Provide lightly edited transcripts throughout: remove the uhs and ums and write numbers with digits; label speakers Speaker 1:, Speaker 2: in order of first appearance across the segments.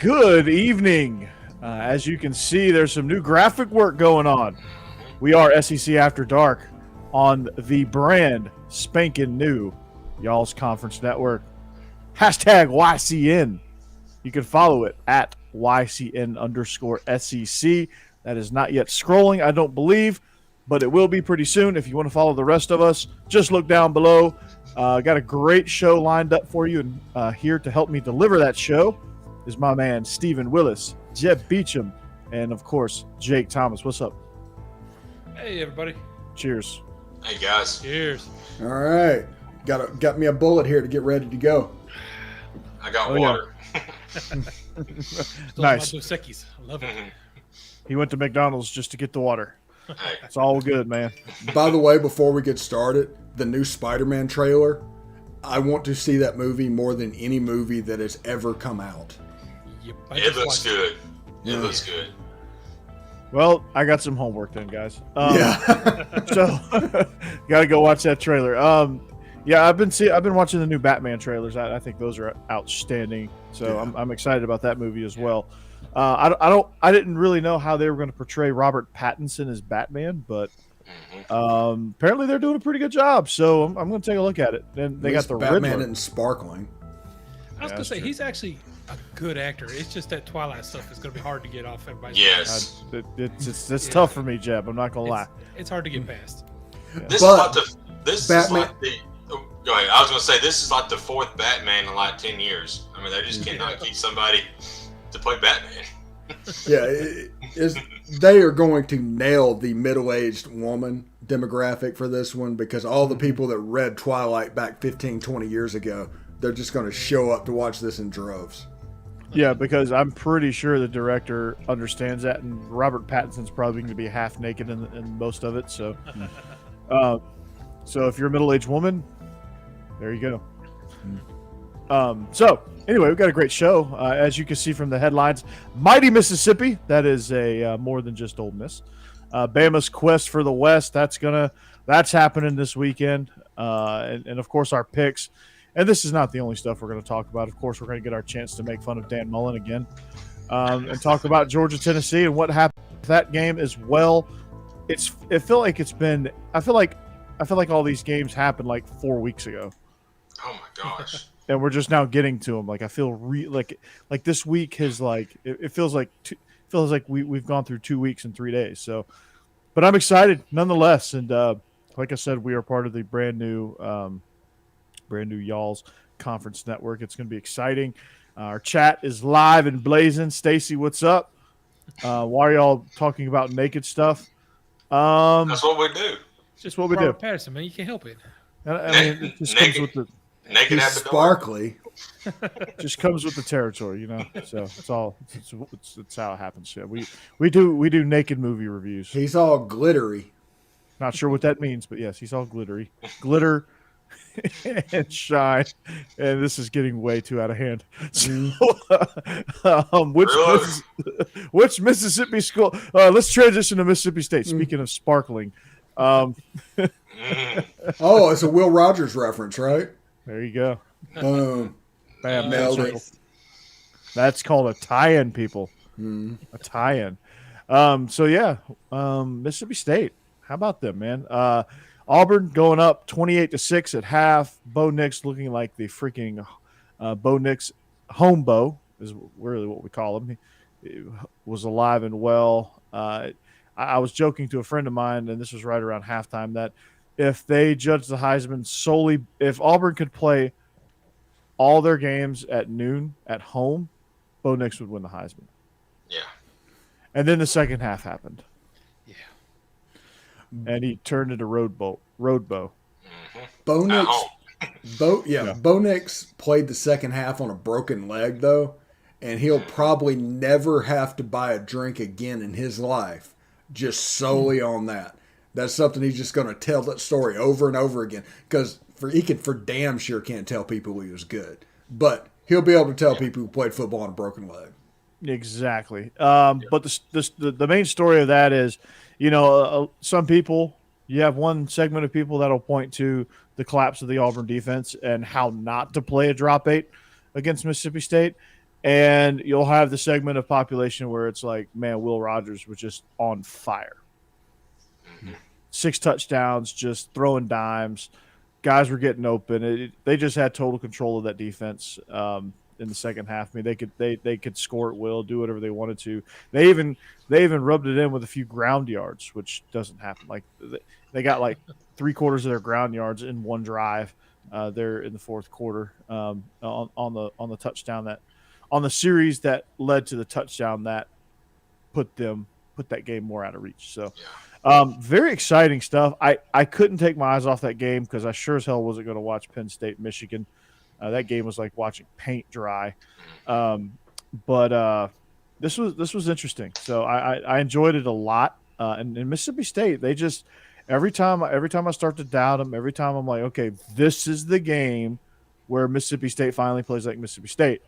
Speaker 1: Good evening. As you can see, there's some new graphic work going on. We are SEC After Dark on the brand spanking new Y'all's Conference Network. Hashtag YCN. You can follow it at YCN_SEC. That is not yet scrolling, I don't believe, but it will be pretty soon. If you want to follow the rest of us, just look down below. Got a great show lined up for you, and here to help me deliver that show is my man, Stephen Willis, Jeb Beecham, and, of course, Jake Thomas. What's up?
Speaker 2: Hey, everybody.
Speaker 1: Cheers.
Speaker 3: Hey, guys.
Speaker 2: Cheers.
Speaker 4: All right. Got me a bullet here to get ready to go.
Speaker 3: I got water.
Speaker 1: Nice.
Speaker 2: Dos Equis. I love it.
Speaker 1: He went to McDonald's just to get the water.
Speaker 3: Hey,
Speaker 1: It's all good, man.
Speaker 4: By the way, before we get started, the new Spider-Man trailer, I want to see that movie more than any movie that has ever come out.
Speaker 2: Yep.
Speaker 3: it looks good.
Speaker 4: Yeah.
Speaker 3: It looks good.
Speaker 1: Well, I got some homework then, guys.
Speaker 4: Yeah.
Speaker 1: So, gotta go watch that trailer. Yeah, I've been watching the new Batman trailers. I think those are outstanding. So
Speaker 4: Yeah.
Speaker 1: I'm excited about that movie as well. I didn't really know how they were going to portray Robert Pattinson as Batman, but apparently they're doing a pretty good job. So I'm going to take a look at it. And they got the
Speaker 4: Batman
Speaker 1: Riddler.
Speaker 4: and sparkling.
Speaker 2: I was
Speaker 1: Yeah,
Speaker 2: going to say,
Speaker 1: that's
Speaker 2: he's actually a good actor. It's just that Twilight stuff is going to be hard to get off everybody's
Speaker 3: Yes.
Speaker 1: It's tough for me, Jeb. I'm not going to lie.
Speaker 2: It's hard to get past.
Speaker 3: This
Speaker 4: But
Speaker 3: is
Speaker 4: Batman-
Speaker 3: like the. Oh, go ahead. I was going to say this is like the fourth Batman in like 10 years. I mean, they just cannot keep somebody to play Batman.
Speaker 4: Yeah, they are going to nail the middle-aged woman demographic for this one because all the people that read Twilight back 15, 20 years ago, they're just going to show up to watch this in droves.
Speaker 1: Yeah, because I'm pretty sure the director understands that, and Robert Pattinson's probably going to be half naked in most of it. So, so if you're a middle-aged woman, there you go. So anyway, we've got a great show. As you can see from the headlines, Mighty Mississippi, that is a more than just Ole Miss. Bama's quest for the West, that's happening this weekend. And of course our picks. And this is not the only stuff we're going to talk about. Of course, we're going to get our chance to make fun of Dan Mullen again, and talk about Georgia, Tennessee, and what happened with that game as well. I feel like all these games happened like 4 weeks ago.
Speaker 3: Oh, my gosh.
Speaker 1: And we're just now getting to them. Like I feel like this week has it feels like we've gone through 2 weeks and 3 days. So, but I'm excited nonetheless. And like I said, we are part of the brand new Y'all's Conference Network. It's going to be exciting. Our chat is live and blazing. Stacy, what's up? Why are y'all talking about naked stuff?
Speaker 3: That's what we do.
Speaker 2: It's just
Speaker 1: what we
Speaker 2: Robert
Speaker 1: do.
Speaker 2: Pattinson, man. You can't help it.
Speaker 1: I mean, it just comes with the
Speaker 3: Naked
Speaker 4: He's
Speaker 3: at the door.
Speaker 4: sparkly.
Speaker 1: just comes with the territory, you know. So it's how it happens. Yeah, we do naked movie reviews.
Speaker 4: He's all glittery.
Speaker 1: Not sure what that means, but yes, he's all glittery, glitter and shine. And this is getting way too out of hand. So, which Mississippi school? Let's transition to Mississippi State. Speaking of sparkling,
Speaker 4: Oh, it's a Will Rogers reference, right?
Speaker 1: there you go.
Speaker 4: Boom.
Speaker 1: Bam,
Speaker 4: Nailed
Speaker 1: full
Speaker 4: it.
Speaker 1: circle. That's called a tie-in, people. A tie-in. So yeah, Mississippi State. How about them, man? Auburn going up 28-6 at half. Bo Nix looking like the freaking Bo Nix home Bo is really what we call him. He was alive and well. I was joking to a friend of mine, and this was right around halftime, that if they judge the Heisman solely, if Auburn could play all their games at noon at home, Bo Nix would win the Heisman.
Speaker 3: Yeah.
Speaker 1: And then the second half happened,
Speaker 2: Yeah.
Speaker 1: and he turned into road Bo.
Speaker 4: Bo
Speaker 3: At
Speaker 4: Nix,
Speaker 3: home.
Speaker 4: Bo Nix played the second half on a broken leg, though, and he'll probably never have to buy a drink again in his life just solely on that. That's something he's just going to tell that story over and over again because he for damn sure can't tell people he was good, but he'll be able to tell people who played football on a broken leg.
Speaker 1: Exactly. But the main story of that is, some people, you have one segment of people that'll point to the collapse of the Auburn defense and how not to play a drop eight against Mississippi State. And you'll have the segment of population where it's like, man, Will Rogers was just on fire. 6 touchdowns, just throwing dimes. Guys were getting open. They just had total control of that defense in the second half. I mean, they could score at will, do whatever they wanted to. They even rubbed it in with a few ground yards, which doesn't happen. Like they got like 3/4 of their ground yards in one drive there in the fourth quarter on the touchdown on the series that led to the touchdown that put that game more out of reach. So very exciting stuff. I couldn't take my eyes off that game because I sure as hell wasn't going to watch Penn State, Michigan. That game was like watching paint dry. But this was interesting. So I enjoyed it a lot. And in Mississippi State, they just every time I start to doubt them, every time I'm like, okay, this is the game where Mississippi State finally plays like Mississippi State.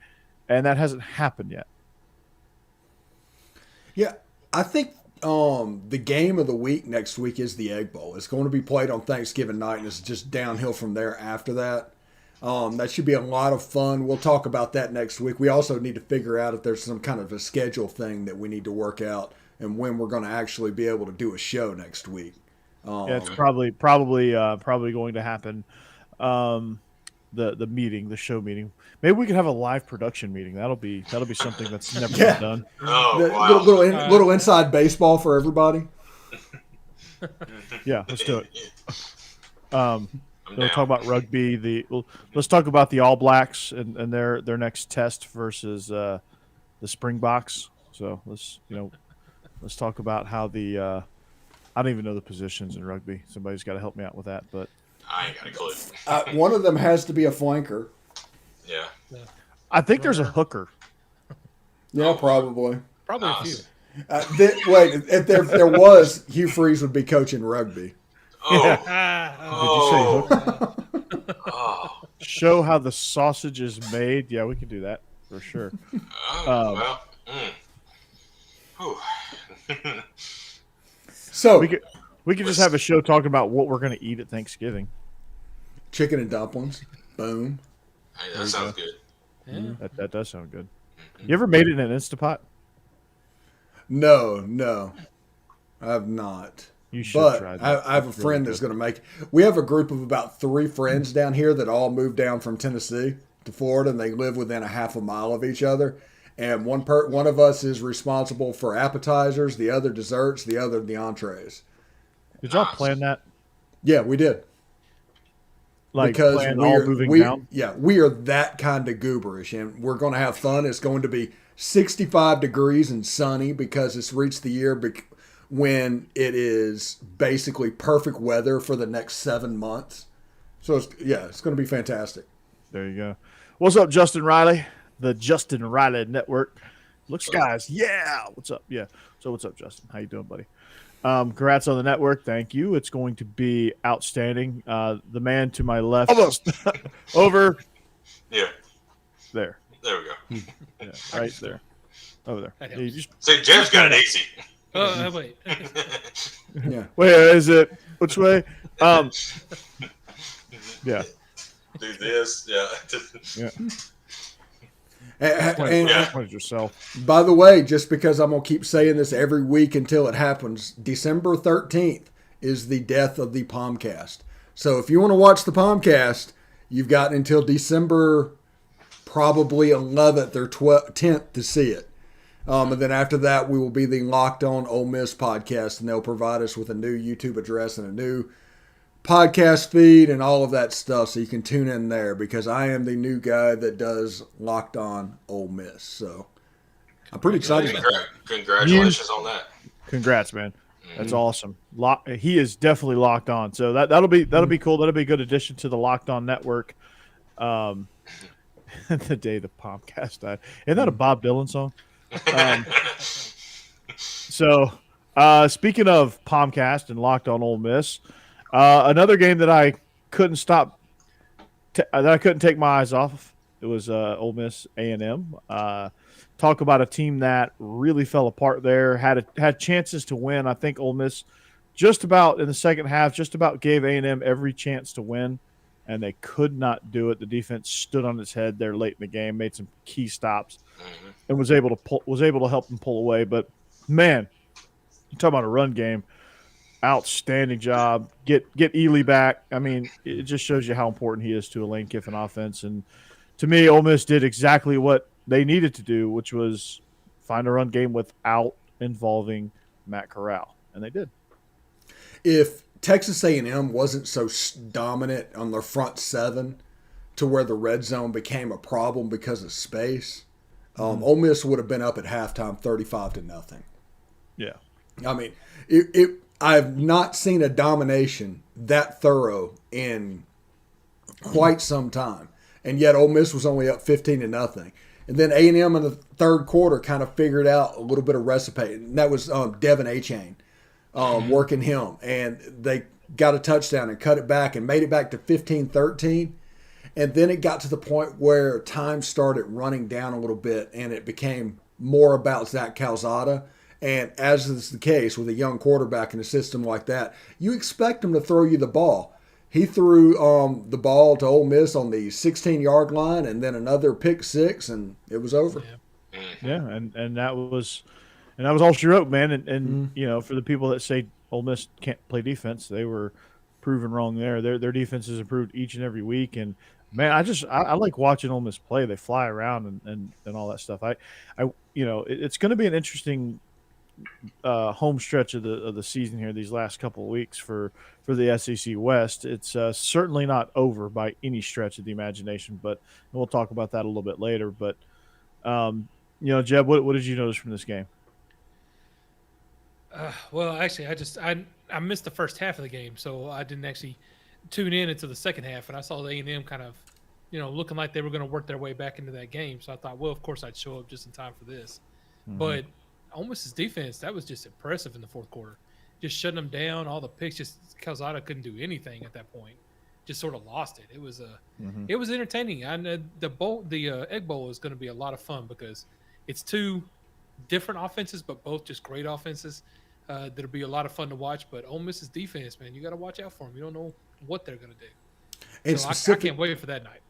Speaker 1: And that hasn't happened yet.
Speaker 4: Yeah, I think the game of the week next week is the Egg Bowl. It's going to be played on Thanksgiving night, and it's just downhill from there after that. That should be a lot of fun. We'll talk about that next week. We also need to figure out if there's some kind of a schedule thing that we need to work out and when we're going to actually be able to do a show next week.
Speaker 1: Yeah, it's probably going to happen. The show meeting. Maybe we could have a live production meeting. That'll be something that's never been done.
Speaker 3: Oh, wow.
Speaker 4: Little inside baseball for everybody.
Speaker 1: Yeah, let's do it. We'll talk about rugby. Let's talk about the All Blacks and their next test versus the Springboks. So let's talk about how I don't even know the positions in rugby. Somebody's got to help me out with that, but
Speaker 3: I ain't got a clue.
Speaker 4: One of them has to be a flanker.
Speaker 3: Yeah.
Speaker 1: I think there's a hooker.
Speaker 4: Yeah, probably.
Speaker 2: Probably a few.
Speaker 4: Wait, if there was, Hugh Freeze would be coaching rugby.
Speaker 3: Oh.
Speaker 1: Did you say hooker?
Speaker 3: Oh.
Speaker 1: Show how the sausage is made. Yeah, we can do that for sure.
Speaker 3: Oh, well.
Speaker 4: So
Speaker 1: we could just have a show talking about what we're going to eat at Thanksgiving.
Speaker 4: Chicken and dumplings. Boom.
Speaker 3: Hey, that sounds good.
Speaker 2: Yeah.
Speaker 1: That does sound good. You ever made it in an Instapot?
Speaker 4: No, I have not.
Speaker 1: You should
Speaker 4: but
Speaker 1: try that.
Speaker 4: I have a friend that's going to make. We have a group of about 3 friends down here that all moved down from Tennessee to Florida, and they live within a half a mile of each other. And one of us is responsible for appetizers, the other desserts, the other the entrees.
Speaker 1: Did y'all plan that?
Speaker 4: Yeah, we did.
Speaker 1: Like
Speaker 4: because
Speaker 1: plan all moving down?
Speaker 4: Yeah, we are that kind of gooberish, and we're going to have fun. It's going to be 65 degrees and sunny because it's reached the year when it is basically perfect weather for the next 7 months. So, it's going to be fantastic.
Speaker 1: There you go. What's up, Justin Riley? The Justin Riley Network. Looks, guys. Yeah. What's up? Yeah. So what's up, Justin? How you doing, buddy? Congrats on the network. Thank you. It's going to be outstanding. The man to my left. Almost. Over.
Speaker 3: Yeah.
Speaker 1: There.
Speaker 3: There we go.
Speaker 1: Yeah, right there. Over there. Yeah,
Speaker 3: See, Jeff's got it easy.
Speaker 2: Oh, wait.
Speaker 4: Yeah.
Speaker 1: Wait, is it which way? Yeah.
Speaker 3: Do this. Yeah.
Speaker 1: Yeah.
Speaker 4: And
Speaker 1: Explain yourself.
Speaker 4: by the way, just because I'm going to keep saying this every week until it happens, December 13th is the death of the Palmcast. So if you want to watch the Palmcast, you've got until December probably 11th or 10th to see it. And then after that, we will be the Locked On Ole Miss podcast, and they'll provide us with a new YouTube address and a new podcast feed and all of that stuff, so you can tune in there because I am the new guy that does Locked On Ole Miss. So I'm pretty excited about that.
Speaker 3: Congratulations on that.
Speaker 1: Congrats, man. That's awesome. He is definitely locked on. So that'll be cool. That'll be a good addition to the Locked On network. The day the Palmcast died. Isn't that a Bob Dylan song? Speaking of Palmcast and Locked On Ole Miss, another game that I couldn't take my eyes off. It was Ole Miss A&M. Talk about a team that really fell apart there. Had chances to win. I think Ole Miss just about in the second half just about gave A&M every chance to win, and they could not do it. The defense stood on its head there late in the game, made some key stops, and was able to help them pull away. But man, you talk about a run game, outstanding job. Get Ely back. I mean, it just shows you how important he is to a Lane Kiffin offense. And to me, Ole Miss did exactly what they needed to do, which was find a run game without involving Matt Corral, and they did.
Speaker 4: If Texas A&M wasn't so dominant on their front seven to where the red zone became a problem because of space, Ole Miss would have been up at halftime 35-0.
Speaker 1: Yeah.
Speaker 4: I mean, I've not seen a domination that thorough in quite some time, and yet Ole Miss was only up 15-0. And then A&M in the third quarter kind of figured out a little bit of recipe, and that was Devin Achane working him, and they got a touchdown and cut it back and made it back to 15-13. And then it got to the point where time started running down a little bit, and it became more about Zach Calzada. And as is the case with a young quarterback in a system like that, you expect him to throw you the ball. He threw the ball to Ole Miss on the 16-yard line, and then another pick six, and it was over.
Speaker 1: Yeah, and that was all she wrote, man. And you know, for the people that say Ole Miss can't play defense, they were proven wrong there. Their defense has improved each and every week, and man, I like watching Ole Miss play. They fly around and all that stuff. I you know, it's going to be an interesting home stretch of the season here these last couple of weeks for the SEC West. It's certainly not over by any stretch of the imagination, but we'll talk about that a little bit later. But you know, Jeb, what did you notice from this game?
Speaker 2: Well, actually, I missed the first half of the game, so I didn't actually tune in until the second half, and I saw the A&M kind of, you know, looking like they were going to work their way back into that game. So I thought, well, of course I'd show up just in time for this. But Ole Miss's defense, that was just impressive in the fourth quarter. Just shutting them down, all the picks. Just Calzada couldn't do anything at that point. Just sort of lost it. It was it was entertaining. And the Egg Bowl is going to be a lot of fun because it's two different offenses, but both just great offenses. That'll be a lot of fun to watch. But Ole Miss's defense, man, you got to watch out for them. You don't know what they're going to do. And so I can't wait for that night.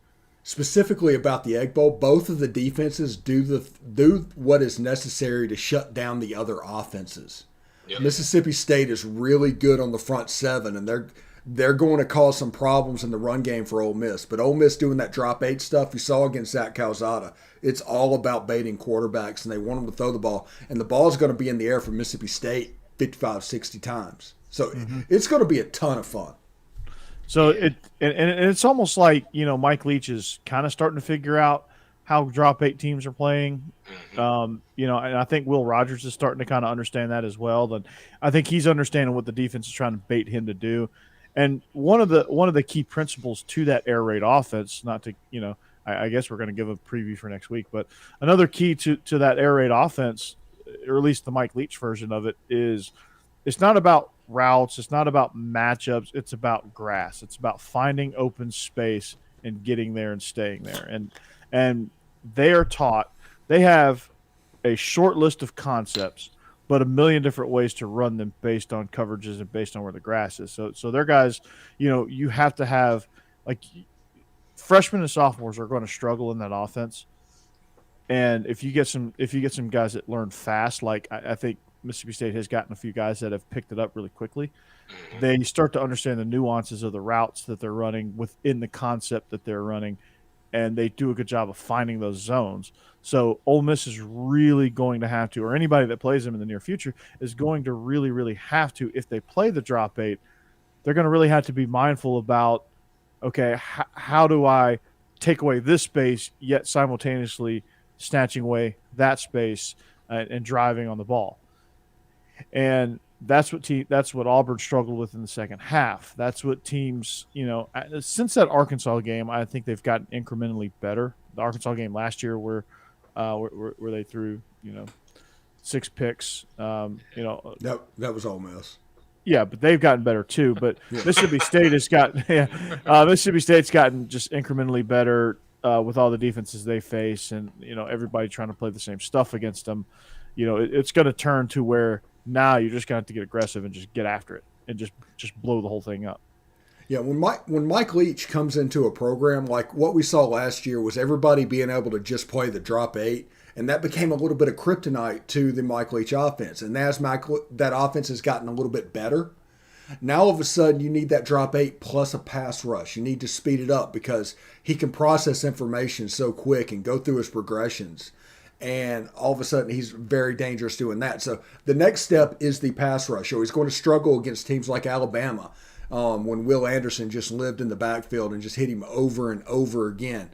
Speaker 4: Specifically about the Egg Bowl, both of the defenses do what is necessary to shut down the other offenses. Yep. Mississippi State is really good on the front seven, and they're going to cause some problems in the run game for Ole Miss. But Ole Miss doing that drop 8 stuff you saw against Zach Calzada, it's all about baiting quarterbacks, and they want them to throw the ball. And the ball is going to be in the air for Mississippi State 55, 60 times. So it's going to be a ton of fun.
Speaker 1: So it's almost like, you know, Mike Leach is kind of starting to figure out how drop 8 teams are playing. You know, and I think Will Rogers is starting to kind of understand that as well. Then I think he's understanding what the defense is trying to bait him to do. And one of the key principles to that air raid offense, not to, you know, I guess we're going to give a preview for next week, but another key to that air raid offense, or at least the Mike Leach version of it, is it's not about routes, it's not about matchups, it's about grass. It's about finding open space and getting there and staying there. And they are taught, they have a short list of concepts, but a million different ways to run them based on coverages and based on where the grass is. So their guys, you know, you have to have, like, freshmen and sophomores are going to struggle in that offense. And if you get some guys that learn fast, like I think Mississippi State has gotten a few guys that have picked it up really quickly, they start to understand the nuances of the routes that they're running within the concept that they're running, and they do a good job of finding those zones. So Ole Miss is really going to have to, or anybody that plays them in the near future is going to really, really have to, if they play the drop 8, they're going to really have to be mindful about, okay, how do I take away this space yet simultaneously snatching away that space and driving on the ball. And that's what Auburn struggled with in the second half. That's what teams, you know, since that Arkansas game, I think they've gotten incrementally better. The Arkansas game last year where they threw, you know, 6 picks, you know.
Speaker 4: That was Ole Miss.
Speaker 1: Yeah, but they've gotten better too. But Mississippi State has gotten Mississippi State's gotten just incrementally better with all the defenses they face, and, you know, everybody trying to play the same stuff against them. You know, it's going to turn to where now you're just going to have to get aggressive and just get after it and just blow the whole thing up.
Speaker 4: Yeah, when Mike Leach comes into a program, like what we saw last year was everybody being able to just play the drop 8, and that became a little bit of kryptonite to the Mike Leach offense. And as that offense has gotten a little bit better, now all of a sudden you need that drop 8 plus a pass rush. You need to speed it up because he can process information so quick and go through his progressions. And all of a sudden he's very dangerous doing that. So the next step is the pass rush. So he's going to struggle against teams like Alabama. When Will Anderson just lived in the backfield and just hit him over and over again.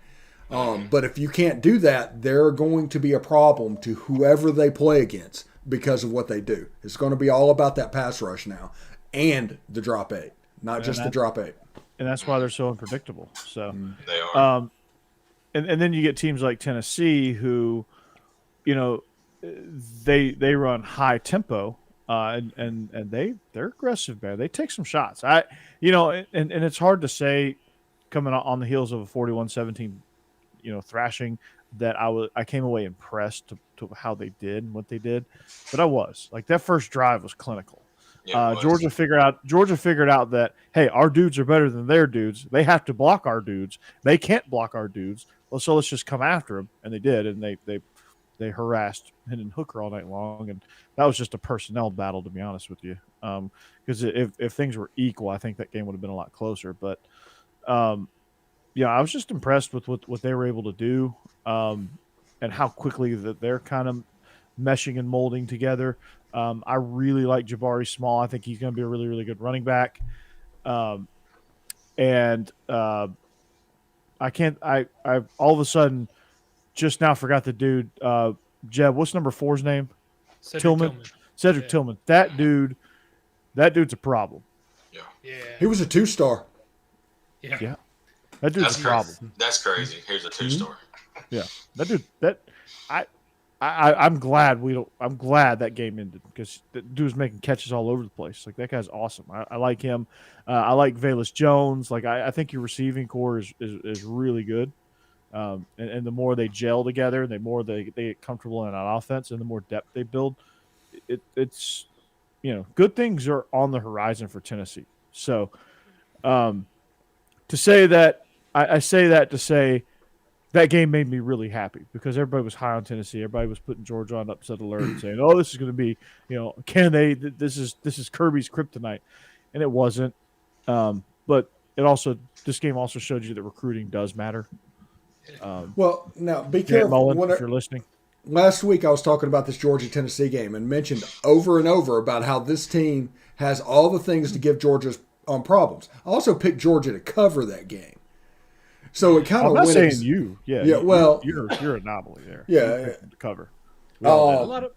Speaker 4: But if you can't do that, they're going to be a problem to whoever they play against because of what they do. It's going to be all about that pass rush now and the drop 8, not just the drop 8.
Speaker 1: And that's why they're so unpredictable. So
Speaker 3: They are.
Speaker 1: And then you get teams like Tennessee who, they run high tempo. And they're aggressive, man. They take some shots. And it's hard to say coming on the heels of a 41-17, thrashing that I came away impressed to how they did and what they did. But I was like that first drive was clinical.
Speaker 3: Yeah,
Speaker 1: Georgia figured out that, hey, our dudes are better than their dudes. They have to block our dudes. They can't block our dudes. Well, so let's just come after them. And they did. And they harassed Hendon Hooker all night long, and that was just a personnel battle, to be honest with you. Because if things were equal, I think that game would have been a lot closer. But I was just impressed with what they were able to do, and how quickly that they're kind of meshing and molding together. I really like Jabari Small. I think he's going to be a really, really good running back. I all of a sudden just now forgot the dude, Jeb. What's number 4's name? Tillman. Cedric Tillman. That dude's a problem.
Speaker 3: Yeah.
Speaker 4: He was a 2-star.
Speaker 2: Yeah.
Speaker 1: That dude's a problem.
Speaker 3: That's crazy. Here's a 2-star.
Speaker 1: Yeah. That dude. I'm glad I'm glad that game ended because the dude was making catches all over the place. Like that guy's awesome. I like him. I like Velus Jones. Like I think your receiving core is really good. And the more they gel together, the more they get comfortable in an offense, and the more depth they build, it's good things are on the horizon for Tennessee. So, to say that, I say that to say that game made me really happy because everybody was high on Tennessee. Everybody was putting Georgia on upset alert and saying, "Oh, this is going to be, can they? This is Kirby's kryptonite," and it wasn't. But this game also showed you that recruiting does matter.
Speaker 4: Well, now be careful.
Speaker 1: Mullen, if you're listening.
Speaker 4: Last week I was talking about this Georgia-Tennessee game and mentioned over and over about how this team has all the things to give Georgia problems. I also picked Georgia to cover that game. So it kind of
Speaker 1: I'm not saying you. Yeah.
Speaker 4: Yeah. Well,
Speaker 1: you're an anomaly there.
Speaker 4: Yeah.
Speaker 1: To cover.
Speaker 2: A lot of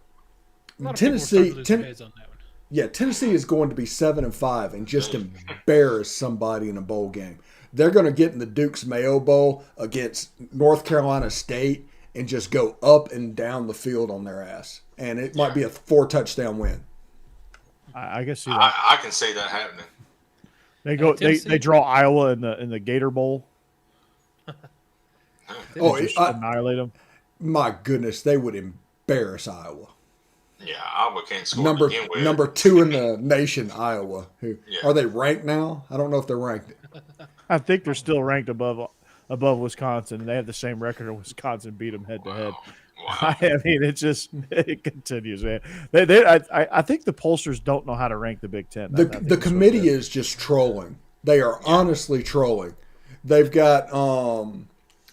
Speaker 4: Tennessee.
Speaker 2: people are heads on that one.
Speaker 4: Yeah, Tennessee is going to be 7-5 and just embarrass somebody in a bowl game. They're going to get in the Duke's Mayo Bowl against North Carolina State and just go up and down the field on their ass. And it might be a 4-touchdown win.
Speaker 1: I can see that.
Speaker 3: I can see that happening.
Speaker 1: They go. They draw Iowa in the Gator Bowl. Annihilate them.
Speaker 4: My goodness, they would embarrass Iowa.
Speaker 3: Yeah, Iowa can't score to begin with.
Speaker 4: Number 2 in the nation, Iowa. Are they ranked now? I don't know if they're ranked.
Speaker 1: I think they're still ranked above Wisconsin, and they have the same record as Wisconsin beat them head to head.
Speaker 3: Wow.
Speaker 1: I mean, it continues, man. I think the pollsters don't know how to rank the Big Ten.
Speaker 4: The committee is just trolling. They are honestly trolling. They've got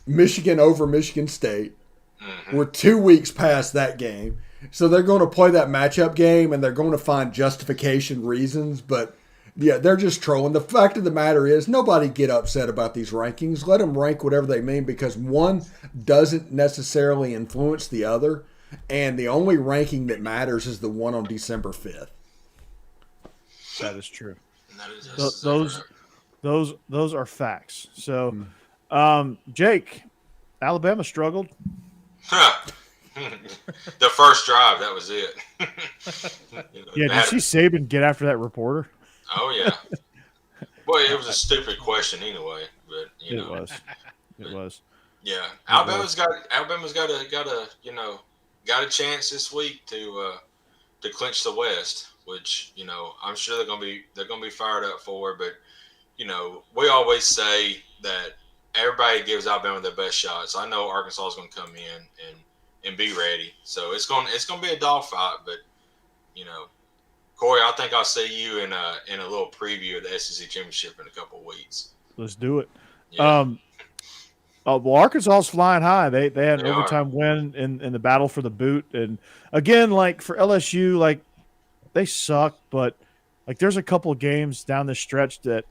Speaker 4: Michigan over Michigan State. Mm-hmm. We're 2 weeks past that game. So they're going to play that matchup game, and they're going to find justification reasons, but yeah, they're just trolling. The fact of the matter is nobody get upset about these rankings. Let them rank whatever they mean because one doesn't necessarily influence the other, and the only ranking that matters is the one on December 5th.
Speaker 1: That is true.
Speaker 3: That is
Speaker 1: those are facts. So, Jake, Alabama struggled.
Speaker 3: The first drive, that was it.
Speaker 1: Did you see Saban get after that reporter?
Speaker 3: Oh yeah. Well, it was a stupid question anyway, but
Speaker 1: it was.
Speaker 3: Yeah, Alabama's got a chance this week to clinch the West, which I'm sure they're gonna be fired up for. But we always say that everybody gives Alabama their best shot. So I know Arkansas is going to come in and be ready. So it's going to be a dogfight. But Corey, I think I'll see you in a little preview of the SEC championship in a couple of weeks.
Speaker 1: Let's do it.
Speaker 3: Yeah.
Speaker 1: Well, Arkansas is flying high. They had an
Speaker 3: They
Speaker 1: overtime win in the battle for the boot, and again, like for LSU, like they suck, but like there's a couple of games down the stretch that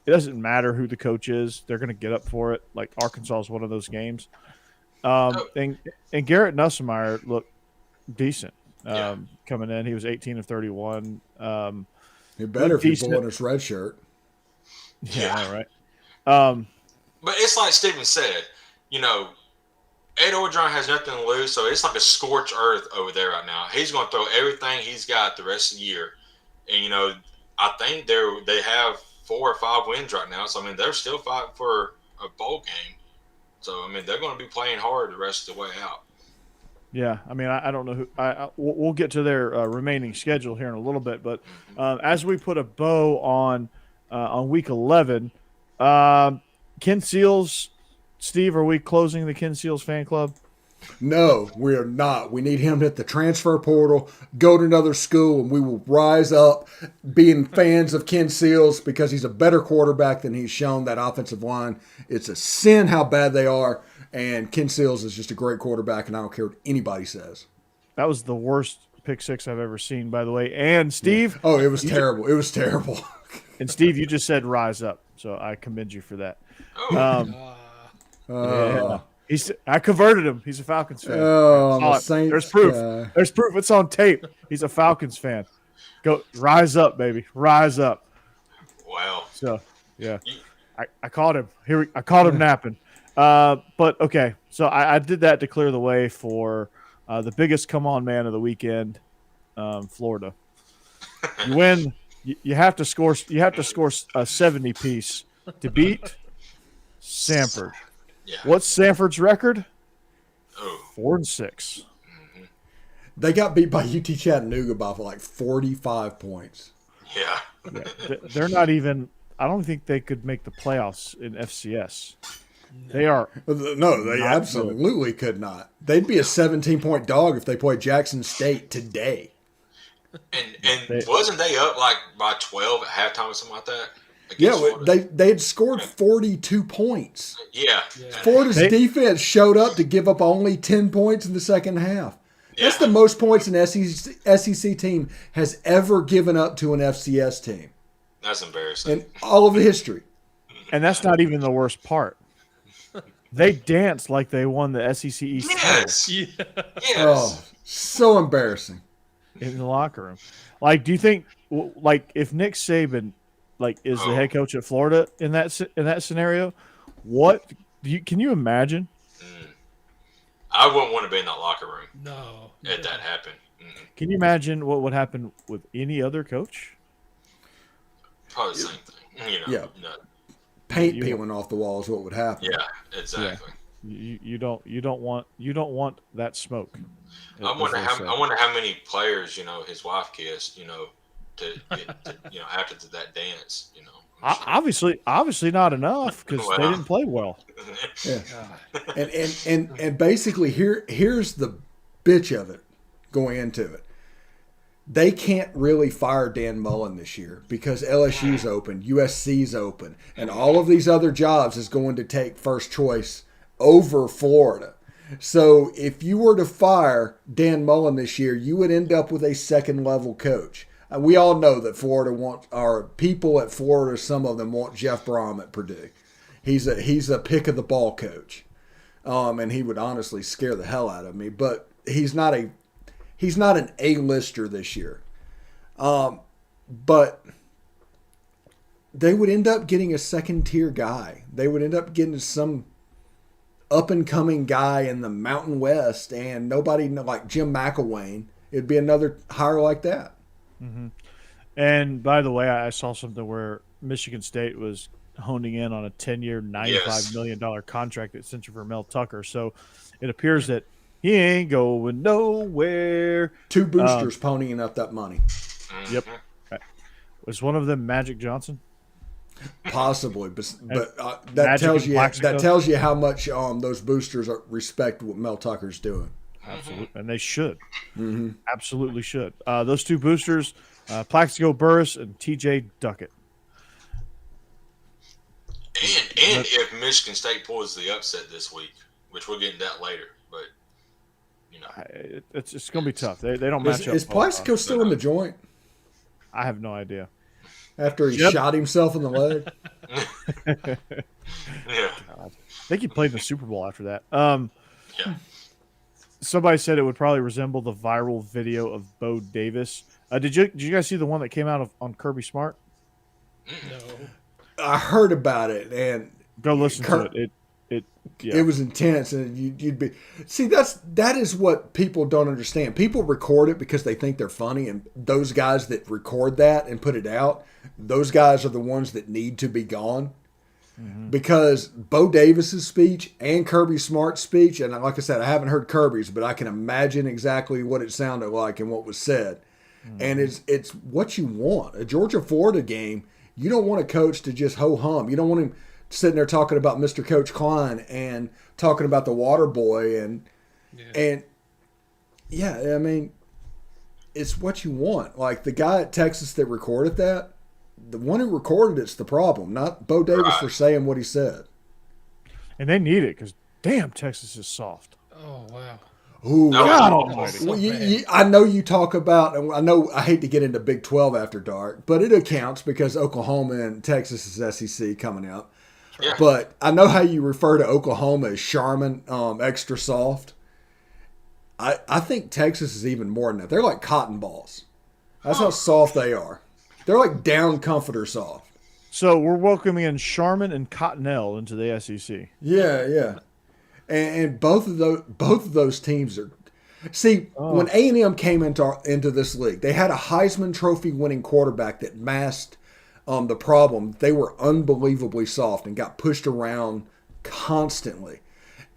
Speaker 1: it doesn't matter who the coach is; they're going to get up for it. Like Arkansas is one of those games. And Garrett Nussmeier looked decent coming in. He was 18 of 31.
Speaker 4: He better if he's pulling his red shirt.
Speaker 1: Yeah, right.
Speaker 3: But it's like Steven said, Ed Orgeron has nothing to lose, so it's like a scorched earth over there right now. He's going to throw everything he's got the rest of the year. And, I think they have 4 or 5 wins right now. So, I mean, they're still fighting for a bowl game. So, I mean, they're going to be playing hard the rest of the way out.
Speaker 1: Yeah, I mean, I don't know who. We'll get to their remaining schedule here in a little bit, but as we put a bow on Week 11, Ken Seals, Steve, are we closing the Ken Seals fan club?
Speaker 4: No, we are not. We need him to hit the transfer portal, go to another school, and we will rise up being fans of Ken Seals because he's a better quarterback than he's shown that offensive line. It's a sin how bad they are, and Ken Seals is just a great quarterback, and I don't care what anybody says.
Speaker 1: That was the worst pick six I've ever seen, by the way. And Steve?
Speaker 4: Yeah. Oh, it was terrible. It was terrible.
Speaker 1: And Steve, you just said rise up, so I commend you for that. Yeah. I converted him. He's a Falcons fan.
Speaker 4: Oh, I'm a Saints
Speaker 1: There's proof.
Speaker 4: guy.
Speaker 1: There's proof. It's on tape. He's a Falcons fan. Go rise up, baby. Rise up.
Speaker 3: Wow.
Speaker 1: So yeah, I caught him. I caught him napping. But okay, so I did that to clear the way for the biggest come on man of the weekend, Florida. You win. You have to score. You have to score a 70 piece to beat Samford.
Speaker 3: Yeah.
Speaker 1: What's Samford's record? 4-6.
Speaker 3: Mm-hmm.
Speaker 4: They got beat by UT Chattanooga by like 45 points.
Speaker 3: Yeah.
Speaker 1: They're not even. I don't think they could make the playoffs in FCS. They are.
Speaker 4: No, they absolutely could not. They'd be a 17-point dog if they played Jackson State today.
Speaker 3: And wasn't they up like by 12 at halftime or something like that?
Speaker 4: Yeah, they had scored 42 points.
Speaker 3: Yeah.
Speaker 4: Florida's defense showed up to give up only 10 points in the second half. That's the most points an SEC team has ever given up to an FCS team.
Speaker 3: That's embarrassing.
Speaker 4: In all of the history.
Speaker 1: And that's not even the worst part. They danced like they won the SEC East
Speaker 3: Yes.
Speaker 2: Yeah.
Speaker 3: Yes.
Speaker 4: Oh, so embarrassing.
Speaker 1: in the locker room. Like, do you think, like, if Nick Saban, like, is the head coach at Florida in that scenario, can you imagine?
Speaker 3: I wouldn't want to be in that locker room.
Speaker 2: No.
Speaker 3: If that happened.
Speaker 1: Can you imagine what would happen with any other coach?
Speaker 3: Probably the same thing.
Speaker 4: Yeah.
Speaker 3: No.
Speaker 4: Paint peeling off the walls, what would happen?
Speaker 3: Yeah, exactly.
Speaker 1: Yeah. You don't want that smoke.
Speaker 3: I wonder how many players his wife kissed to after that dance
Speaker 1: Obviously not enough because they didn't play well.
Speaker 4: Yeah. And basically here's the bitch of it going into it. They can't really fire Dan Mullen this year because LSU's open, USC's open, and all of these other jobs is going to take first choice over Florida. So if you were to fire Dan Mullen this year, you would end up with a second-level coach. We all know that people at Florida, some of them want Jeff Brom at Purdue. He's a pick of the ball coach, and he would honestly scare the hell out of me. But he's not an A-lister this year. But they would end up getting a second-tier guy. They would end up getting some up-and-coming guy in the Mountain West, and nobody like Jim McElwain. It'd be another hire like that.
Speaker 1: Mm-hmm. And by the way, I saw something where Michigan State was honing in on a 10-year, $95 million contract extension for Mel Tucker. So it appears that he ain't going nowhere.
Speaker 4: 2 boosters ponying up that money.
Speaker 1: Yep. Was one of them Magic Johnson?
Speaker 4: Possibly, but that
Speaker 1: Magic
Speaker 4: tells
Speaker 1: and
Speaker 4: you
Speaker 1: Plaxico.
Speaker 4: how much those boosters respect what Mel Tucker's doing.
Speaker 1: Absolutely, and they should. Absolutely should. Those two boosters, Plaxico Burris and T.J. Duckett.
Speaker 3: And if Michigan State pulls the upset this week, which we'll get into that later, but
Speaker 1: It's going to be tough. They don't match up.
Speaker 4: Is Plaxico still in the joint
Speaker 1: I have no idea.
Speaker 4: after he shot himself in the leg?
Speaker 3: yeah,
Speaker 1: I think he played in the Super Bowl after that.
Speaker 3: yeah.
Speaker 1: Somebody said it would probably resemble the viral video of Bo Davis. Did you guys see the one that came out on Kirby Smart?
Speaker 2: No.
Speaker 4: I heard about it, and
Speaker 1: Go listen to it.
Speaker 4: it was intense, and you'd be that is what people don't understand. People record it because they think they're funny, and those guys that record that and put it out, those guys are the ones that need to be gone. Because Bo Davis's speech and Kirby Smart's speech, and like I said, I haven't heard Kirby's, but I can imagine exactly what it sounded like and what was said. And it's what you want. A Georgia-Florida game, you don't want a coach to just ho-hum. You don't want him sitting there talking about Mr. Coach Klein and talking about the water boy I mean, it's what you want. Like the guy at Texas that recorded that, the one who recorded it's the problem, not Bo Davis for saying what he said.
Speaker 1: And they need it because, damn, Texas is soft.
Speaker 2: Oh wow.
Speaker 4: Ooh,
Speaker 1: God
Speaker 2: Oh,
Speaker 1: almighty.
Speaker 2: so bad.
Speaker 4: I know you talk about, and I know I hate to get into Big 12 after dark, but it accounts because Oklahoma and Texas is SEC coming out.
Speaker 3: Yeah.
Speaker 4: But I know how you refer to Oklahoma as Charmin, extra soft. I think Texas is even more than that. They're like cotton balls. That's how soft they are. They're like down comforter soft.
Speaker 1: So we're welcoming in Charmin and Cottonelle into the SEC.
Speaker 4: Yeah. And both of those teams are. See, when A&M came into this league, they had a Heisman Trophy winning quarterback that masked the problem. They were unbelievably soft and got pushed around constantly.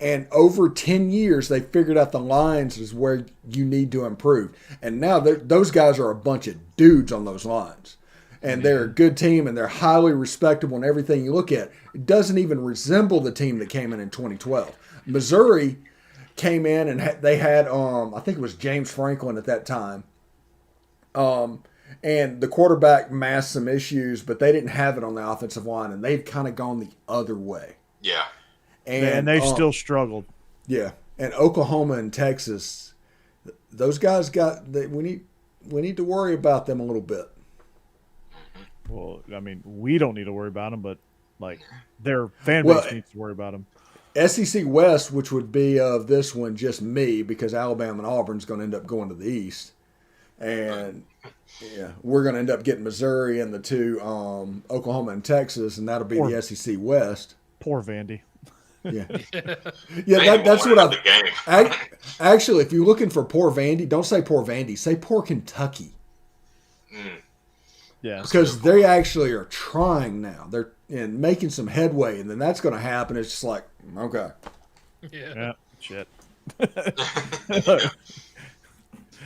Speaker 4: And over 10 years, they figured out the lines is where you need to improve. And now those guys are a bunch of dudes on those lines. And they're a good team, and they're highly respectable in everything you look at. It doesn't even resemble the team that came in 2012. Missouri came in, and they had, I think it was James Franklin at that time. And the quarterback masked some issues, but they didn't have it on the offensive line, and they've kind of gone the other way.
Speaker 3: Yeah.
Speaker 1: And they've still struggled.
Speaker 4: Yeah. And Oklahoma and Texas, those guys we need to worry about them a little bit.
Speaker 1: Well, I mean, we don't need to worry about them, but like their fan base needs to worry about them.
Speaker 4: SEC West, which would be of this one just me, because Alabama and Auburn's going to end up going to the East, and we're going to end up getting Missouri and the two Oklahoma and Texas, and that'll be the SEC West.
Speaker 1: Poor Vandy.
Speaker 4: Yeah, that's what actually. If you're looking for poor Vandy, don't say poor Vandy. Say poor Kentucky.
Speaker 1: Yeah,
Speaker 4: because they actually are trying now. They're making some headway, and then that's going to happen. It's just like, okay.
Speaker 2: Yeah.
Speaker 1: Shit.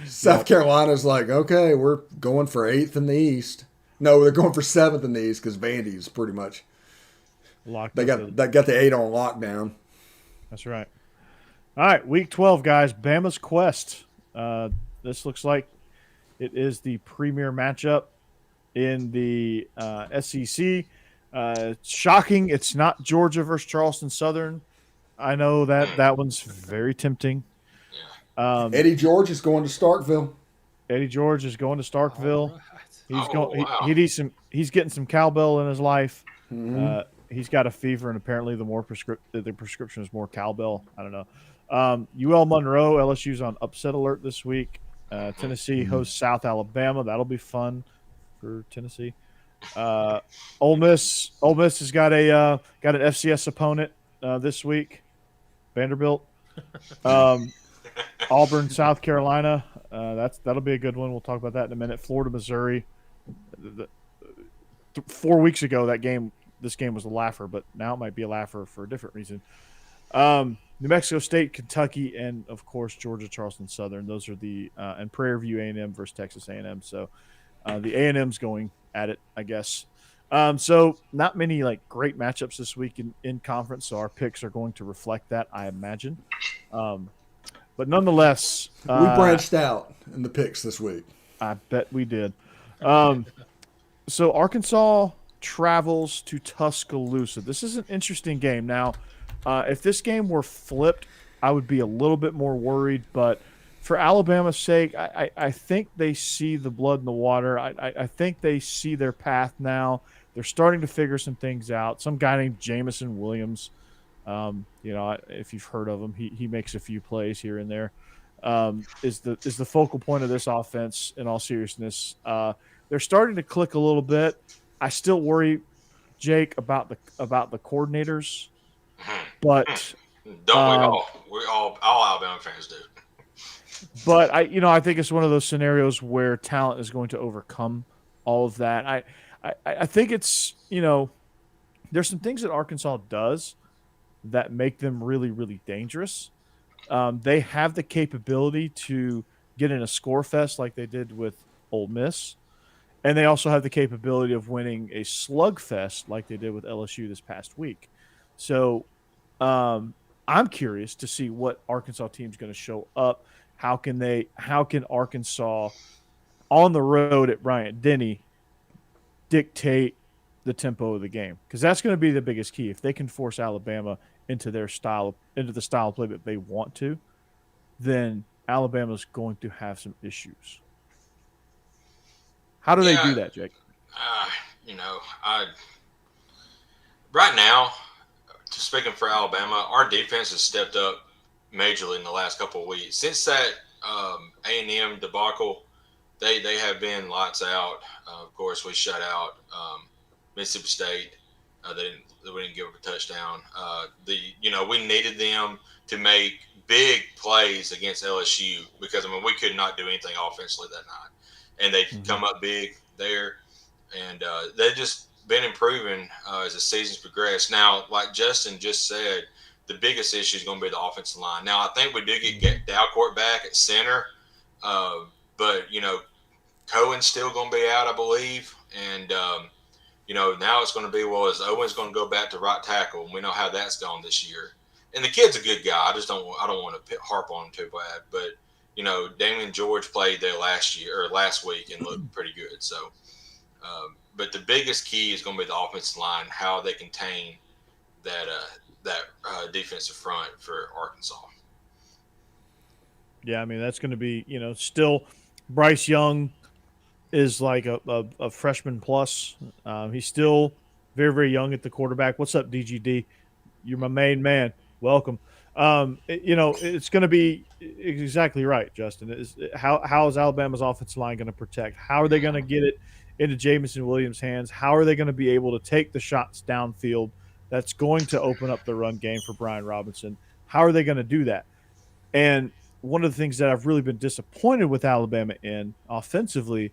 Speaker 4: South Carolina's like, okay, we're going for 8th in the East. No, they're going for 7th in the East because Vandy's pretty much
Speaker 1: locked.
Speaker 4: They got the 8 on lockdown.
Speaker 1: That's right. All right, Week 12, guys. Bama's Quest. This looks like it is the premier matchup in the SEC. Shocking, it's not Georgia versus Charleston Southern. I know that one's very tempting.
Speaker 4: Eddie George is going to Starkville.
Speaker 1: Eddie George is going to Starkville.
Speaker 2: Right.
Speaker 1: He's getting some cowbell in his life.
Speaker 4: Mm-hmm.
Speaker 1: He's got a fever, and apparently the prescription is more cowbell. I don't know. UL Monroe, LSU's on upset alert this week. Tennessee hosts South Alabama. That'll be fun for Tennessee. Ole Miss has got an FCS opponent this week. Vanderbilt. Auburn, South Carolina. That'll be a good one. We'll talk about that in a minute. Florida, Missouri. 4 weeks ago, this game was a laugher, but now it might be a laugher for a different reason. New Mexico State, Kentucky, and of course Georgia, Charleston Southern. Those are the and Prairie View A&M versus Texas A&M. So the A&M's going at it, I guess. So not many like great matchups this week in conference, so our picks are going to reflect that, I imagine. Um, but nonetheless,
Speaker 4: We branched out in the picks this week.
Speaker 1: I bet we did. Um, so Arkansas travels to Tuscaloosa. This is an interesting game. Now, if this game were flipped, I would be a little bit more worried. But for Alabama's sake, I think they see the blood in the water. I think they see their path now. They're starting to figure some things out. Some guy named Jamison Williams, if you've heard of him, he makes a few plays here and there. Is the focal point of this offense in all seriousness. They're starting to click a little bit. I still worry, Jake, about the coordinators, but
Speaker 3: Don't we all? We all Alabama fans do.
Speaker 1: but I think it's one of those scenarios where talent is going to overcome all of that. I think it's there's some things that Arkansas does that make them really really dangerous. They have the capability to get in a score fest like they did with Ole Miss. And they also have the capability of winning a slugfest like they did with LSU this past week. So I'm curious to see what Arkansas team's going to show up. How can Arkansas on the road at Bryant Denny dictate the tempo of the game? Because that's going to be the biggest key. If they can force Alabama into the style of play that they want to, then Alabama's going to have some issues. How do they do that, Jake?
Speaker 3: I right now, speaking for Alabama, our defense has stepped up majorly in the last couple of weeks. Since that A&M debacle, they have been lights out. Of course, we shut out Mississippi State. We didn't give up a touchdown. We needed them to make big plays against LSU because we could not do anything offensively that night. And they've come up big there, and they've just been improving as the season's progressed. Now, like Justin just said, the biggest issue is going to be the offensive line. Now, I think we do get Dalcourt back at center, but Cohen's still going to be out, I believe, and now it's going to be is Owen's going to go back to right tackle, and we know how that's gone this year. And the kid's a good guy. I don't want to harp on him too bad, but. Damian George played there last week and looked pretty good. So, but the biggest key is going to be the offensive line, how they contain that defensive front for Arkansas.
Speaker 1: Yeah, I mean that's going to be still Bryce Young is like a freshman plus. He's still very very young at the quarterback. What's up, DGD? You're my main man. Welcome. It's going to be exactly right, Justin. How is Alabama's offensive line going to protect? How are they going to get it into Jamison Williams' hands? How are they going to be able to take the shots downfield that's going to open up the run game for Brian Robinson? How are they going to do that? And one of the things that I've really been disappointed with Alabama in offensively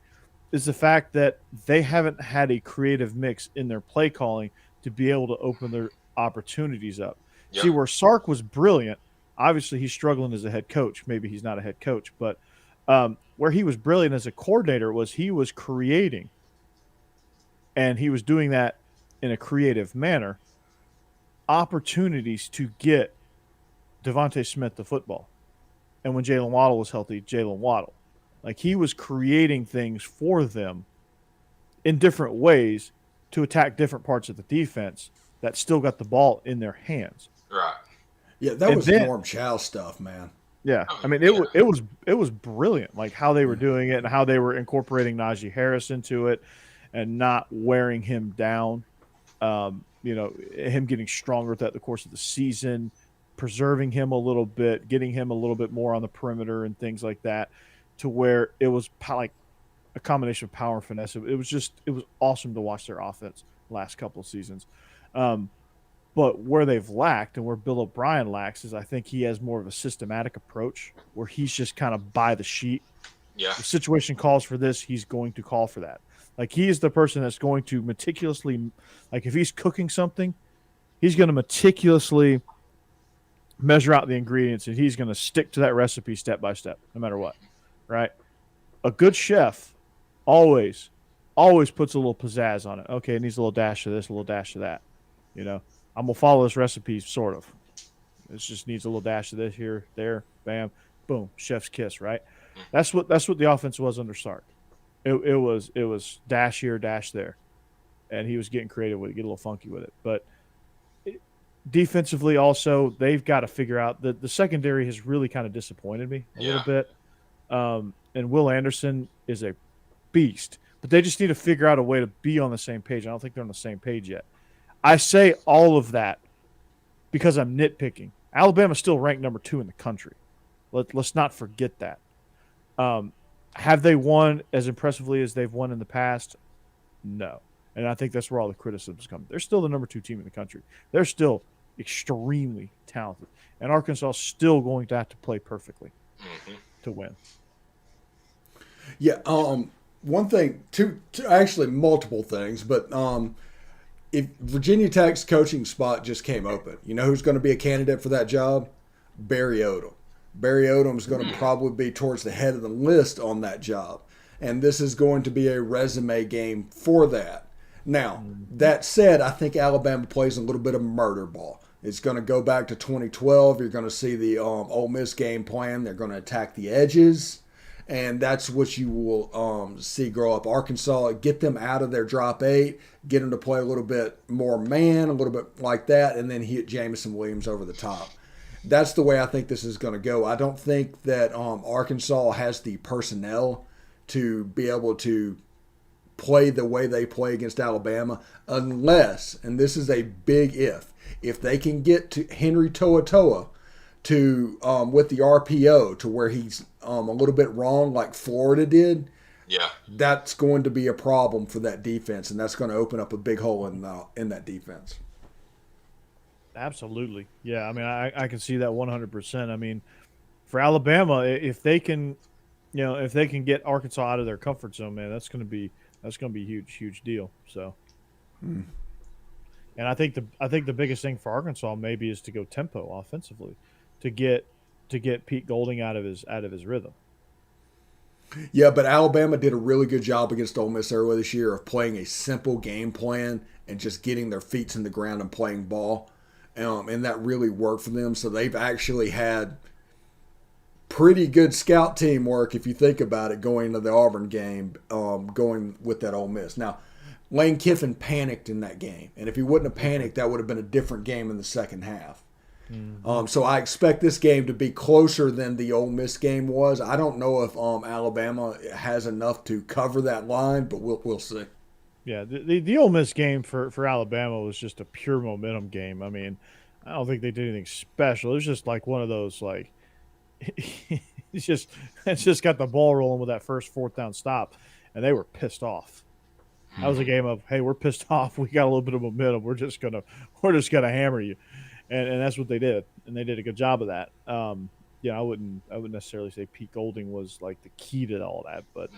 Speaker 1: is the fact that they haven't had a creative mix in their play calling to be able to open their opportunities up.
Speaker 3: Yep.
Speaker 1: See, where Sark was brilliant, obviously he's struggling as a head coach. Maybe he's not a head coach, but where he was brilliant as a coordinator was he was creating, and he was doing that in a creative manner, opportunities to get Devontae Smith the football. And when Jalen Waddle was healthy, Jalen Waddle. Like he was creating things for them in different ways to attack different parts of the defense that still got the ball in their hands.
Speaker 3: Right.
Speaker 4: Yeah, that was Norm Chow stuff, man.
Speaker 1: Yeah, I mean it was brilliant, like how they were doing it and how they were incorporating Najee Harris into it, and not wearing him down. Him getting stronger throughout the course of the season, preserving him a little bit, getting him a little bit more on the perimeter and things like that, to where it was like a combination of power and finesse. It was awesome to watch their offense last couple of seasons. But where they've lacked and where Bill O'Brien lacks is I think he has more of a systematic approach where he's just kind of by the sheet.
Speaker 3: Yeah.
Speaker 1: The situation calls for this, he's going to call for that. Like he is the person that's going to meticulously, like if he's cooking something, he's going to meticulously measure out the ingredients and he's going to stick to that recipe step by step, no matter what. Right? A good chef always always puts a little pizzazz on it. Okay, it needs a little dash of this, a little dash of that. You know, I'm gonna follow this recipe sort of. It just needs a little dash of this here, there, bam, boom, chef's kiss, right? That's what the offense was under Sark. It was dash here, dash there, and he was getting creative with it, get a little funky with it. But defensively, also they've got to figure out the secondary has really kind of disappointed me a little bit. And Will Anderson is a beast, but they just need to figure out a way to be on the same page. I don't think they're on the same page yet. I say all of that because I'm nitpicking. Alabama's still ranked number 2 in the country. Let's not forget that. Have they won as impressively as they've won in the past? No. And I think that's where all the criticisms come. They're still the number 2 team in the country. They're still extremely talented. And Arkansas is still going to have to play perfectly to win.
Speaker 4: Yeah. One thing, actually multiple things, but if Virginia Tech's coaching spot just came open, you know who's going to be a candidate for that job? Barry Odom. Barry Odom's going to probably be towards the head of the list on that job. And this is going to be a resume game for that. Now, that said, I think Alabama plays a little bit of murder ball. It's going to go back to 2012. You're going to see the Ole Miss game plan. They're going to attack the edges. And that's what you will see grow up. Arkansas, get them out of their drop 8, get them to play a little bit more man, a little bit like that, and then hit Jamison Williams over the top. That's the way I think this is going to go. I don't think that Arkansas has the personnel to be able to play the way they play against Alabama unless, and this is a big if they can get to Henry To'oTo'o to with the RPO to where he's a little bit wrong like Florida did, that's going to be a problem for that defense, and that's going to open up a big hole in that defense.
Speaker 1: Absolutely. Yeah, I mean, I can see that 100%. I mean, for Alabama, if they can get Arkansas out of their comfort zone, man, that's going to be a huge deal. So, and I think the biggest thing for Arkansas maybe is to go tempo offensively, to get Pete Golding out of his rhythm.
Speaker 4: Yeah, but Alabama did a really good job against Ole Miss earlier this year of playing a simple game plan and just getting their feet in the ground and playing ball. And that really worked for them. So they've actually had pretty good scout teamwork, if you think about it, going into the Auburn game, going with that Ole Miss. Now, Lane Kiffin panicked in that game. And if he wouldn't have panicked, that would have been a different game in the second half. So I expect this game to be closer than the Ole Miss game was. I don't know if Alabama has enough to cover that line, but we'll see.
Speaker 1: Yeah, the Ole Miss game for Alabama was just a pure momentum game. I mean, I don't think they did anything special. It was just like one of those, like, it's just got the ball rolling with that first 4th down stop, and they were pissed off. That was a game of, hey, we're pissed off. We got a little bit of momentum. We're just gonna hammer you, and that's what they did, and they did a good job of that. I wouldn't necessarily say Pete Golding was like the key to all that, but.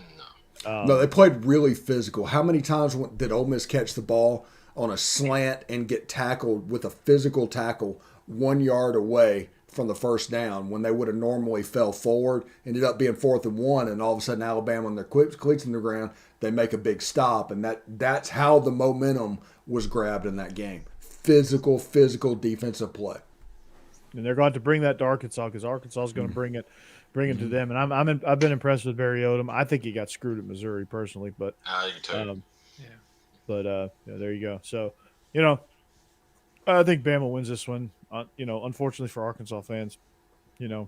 Speaker 4: No, they played really physical. How many times did Ole Miss catch the ball on a slant and get tackled with a physical tackle 1 yard away from the first down when they would have normally fell forward, ended up being 4th and 1, and all of a sudden Alabama, when their cleats in the ground, they make a big stop, and that's how the momentum was grabbed in that game. Physical defensive play.
Speaker 1: And they're going to bring that to Arkansas because Arkansas is going to bring it to them. And I've been impressed with Barry Odom. I think he got screwed at Missouri personally, but there you go. So, I think Bama wins this one. Unfortunately for Arkansas fans, the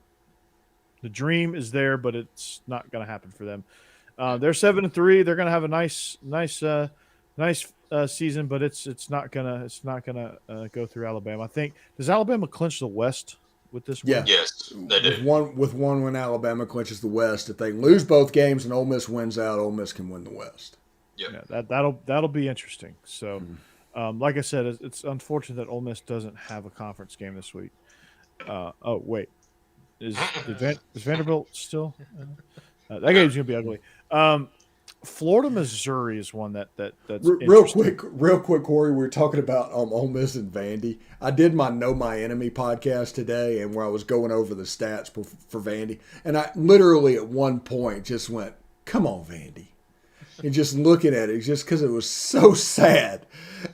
Speaker 1: dream is there, but it's not going to happen for them. They're 7-3. They're going to have a nice season, but it's not gonna go through Alabama. I think, does Alabama clinch the West with this win?
Speaker 4: Yeah.
Speaker 3: Yes, they do.
Speaker 4: With one win, Alabama clinches the West. If they lose both games and Ole Miss wins out, Ole Miss can win the West.
Speaker 3: Yep.
Speaker 1: Yeah, that'll be interesting. So, like I said, it's unfortunate that Ole Miss doesn't have a conference game this week. Oh wait, is Vanderbilt still? That game's gonna be ugly. Florida, Missouri is one that's
Speaker 4: real quick, Corey. We were talking about Ole Miss and Vandy. I did my Know My Enemy podcast today, and where I was going over the stats for Vandy, and I literally at one point just went, "Come on, Vandy, and just looking at it just because it was so sad.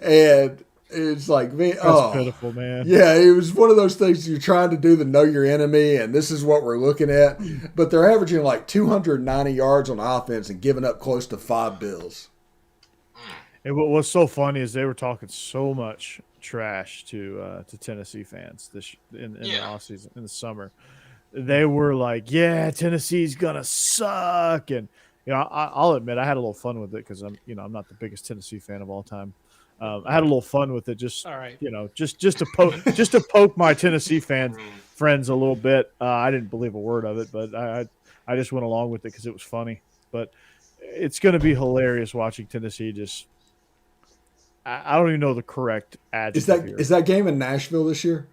Speaker 4: And it's like, man,
Speaker 1: That's pitiful, man.
Speaker 4: yeah, it was one of those things you're trying to do the know your enemy, and this is what we're looking at. But they're averaging like 290 yards on offense and giving up close to 5 bills.
Speaker 1: And what was so funny is they were talking so much trash to Tennessee fans in the offseason, in the summer. They were like, "Yeah, Tennessee's gonna suck," and I'll admit I had a little fun with it because I'm not the biggest Tennessee fan of all time. I had a little fun with it, just
Speaker 2: All right.
Speaker 1: just to poke my Tennessee friends a little bit. I didn't believe a word of it, but I just went along with it because it was funny. But it's going to be hilarious watching Tennessee just. I don't even know the correct adjective.
Speaker 4: Is that game in Nashville this year?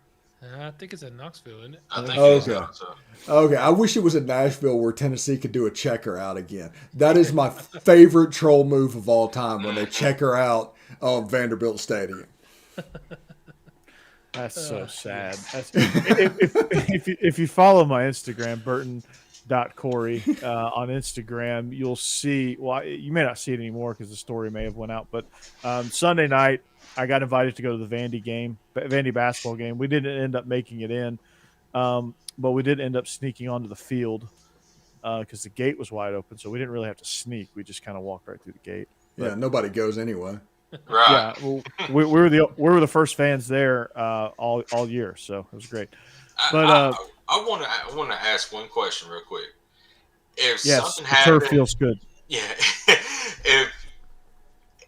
Speaker 2: I think it's in Knoxville, isn't it?
Speaker 3: I think it is.
Speaker 4: Okay, I wish it was in Nashville where Tennessee could do a checker out again. That is my favorite troll move of all time when they checker out Vanderbilt Stadium.
Speaker 1: That's so sad. If you follow my Instagram, Burton.Corey on Instagram, you'll see. Well, you may not see it anymore because the story may have went out. But Sunday night, I got invited to go to the Vandy basketball game. We didn't end up making it in, but we did end up sneaking onto the field because the gate was wide open. So we didn't really have to sneak. We just kind of walked right through the gate.
Speaker 4: Yeah, nobody goes anyway.
Speaker 3: Right.
Speaker 1: Yeah, well, we were the first fans there all year, so it was great. But
Speaker 3: I want to ask one question real quick. If
Speaker 1: yes,
Speaker 3: something
Speaker 1: the
Speaker 3: happened,
Speaker 1: turf feels good.
Speaker 3: Yeah.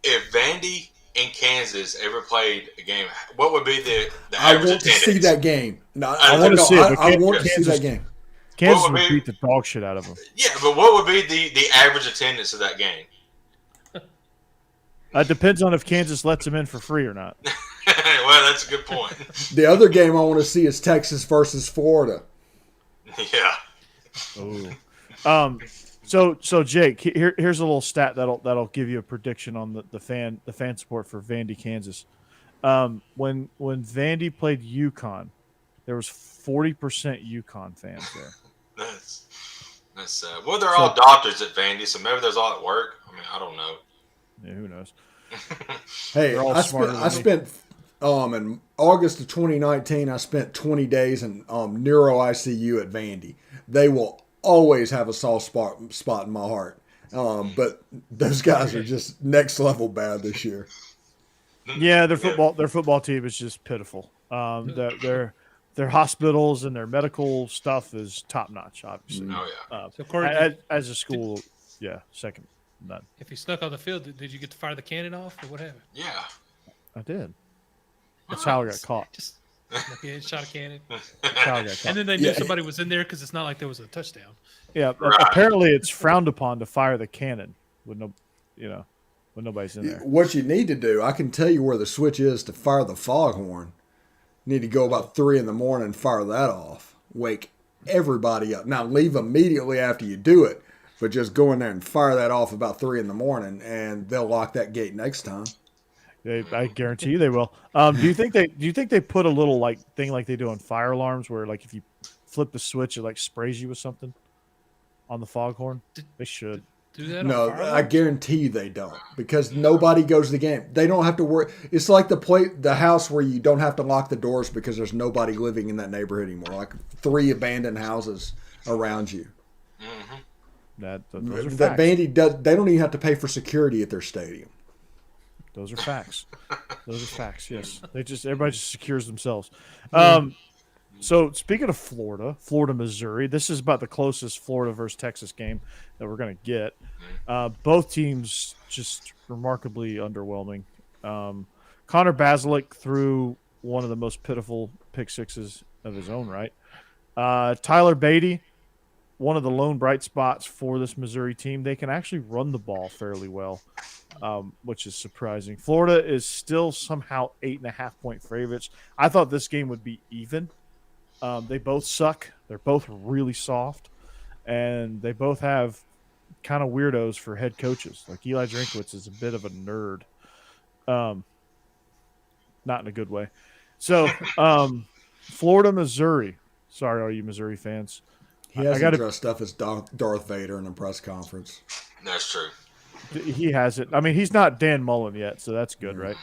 Speaker 3: if Vandy and Kansas ever played a game, what would be the
Speaker 4: I
Speaker 3: average
Speaker 4: want to
Speaker 3: attendance?
Speaker 4: see that game. No,
Speaker 1: I want to see it.
Speaker 4: I want to see that game.
Speaker 1: Kansas
Speaker 3: What
Speaker 1: would
Speaker 3: would be-
Speaker 1: beat the dog shit out of them.
Speaker 3: Yeah, but what would be the average attendance of that game?
Speaker 1: It depends on if Kansas lets them in for free or not.
Speaker 3: Well, that's a good point.
Speaker 4: The other game I want to see is Texas versus Florida.
Speaker 3: Yeah.
Speaker 1: Oh. So Jake, here's a little stat that'll give you a prediction on the fan support for Vandy, Kansas. When Vandy played UConn, there was 40% UConn fans there.
Speaker 3: That's sad. Well, they're all doctors at Vandy, so maybe there's all at work. I mean, I don't know.
Speaker 1: Yeah, who knows?
Speaker 4: Hey,
Speaker 1: They're all smarter than
Speaker 4: I
Speaker 1: me.
Speaker 4: spent in August of 2019. I spent 20 days in neuro ICU at Vandy. They will always have a soft spot in my heart. But those guys are just next level bad this year.
Speaker 1: Yeah, their football team is just pitiful. Their hospitals and their medical stuff is top notch, obviously.
Speaker 3: Oh yeah.
Speaker 2: So, Corey,
Speaker 1: As a school, yeah, second none.
Speaker 2: if you snuck on the field, did you get to fire the cannon off, or what happened?
Speaker 3: Yeah.
Speaker 1: I did. That's how I got caught.
Speaker 2: Just snuck in, shot a cannon,
Speaker 1: That's how I got caught.
Speaker 2: and then they knew somebody was in there because it's not like there was a touchdown.
Speaker 1: Yeah,
Speaker 3: Right.
Speaker 1: apparently it's frowned upon to fire the cannon when nobody's in there.
Speaker 4: What you need to do, I can tell you where the switch is to fire the foghorn. You need to go about 3 in the morning and fire that off. Wake everybody up. Now leave immediately after you do it, but just go in there and fire that off about 3 in the morning, and they'll lock that gate next time.
Speaker 1: I guarantee you they will. Do you think they put a little thing like they do on fire alarms where if you flip the switch it sprays you with something on the foghorn? They should.
Speaker 2: Do that?
Speaker 4: No,
Speaker 2: on fire
Speaker 4: I
Speaker 2: alarms?
Speaker 4: guarantee you they don't, because nobody goes to the game. They don't have to worry. It's like the house where you don't have to lock the doors because there's nobody living in that neighborhood anymore. Like 3 abandoned houses around you.
Speaker 1: Those are
Speaker 4: That
Speaker 1: facts.
Speaker 4: Vandy does. They don't even have to pay for security at their stadium.
Speaker 1: Those are facts. Those are facts. Yes, everybody just secures themselves. So speaking of Florida, Missouri, this is about the closest Florida versus Texas game that we're going to get. Both teams just remarkably underwhelming. Connor Basilick threw one of the most pitiful pick sixes of his own right. Tyler Beatty, one of the lone bright spots for this Missouri team. They can actually run the ball fairly well, which is surprising. Florida is still somehow 8.5-point favorites. I thought this game would be even. They both suck. They're both really soft, and they both have kind of weirdos for head coaches. Like Eli Drinkwitz is a bit of a nerd, not in a good way. So, Florida, Missouri. Sorry, all you Missouri fans.
Speaker 4: He hasn't dressed up as Darth Vader in a press conference.
Speaker 3: That's true.
Speaker 1: he has it. I mean, he's not Dan Mullen yet, so that's good, right?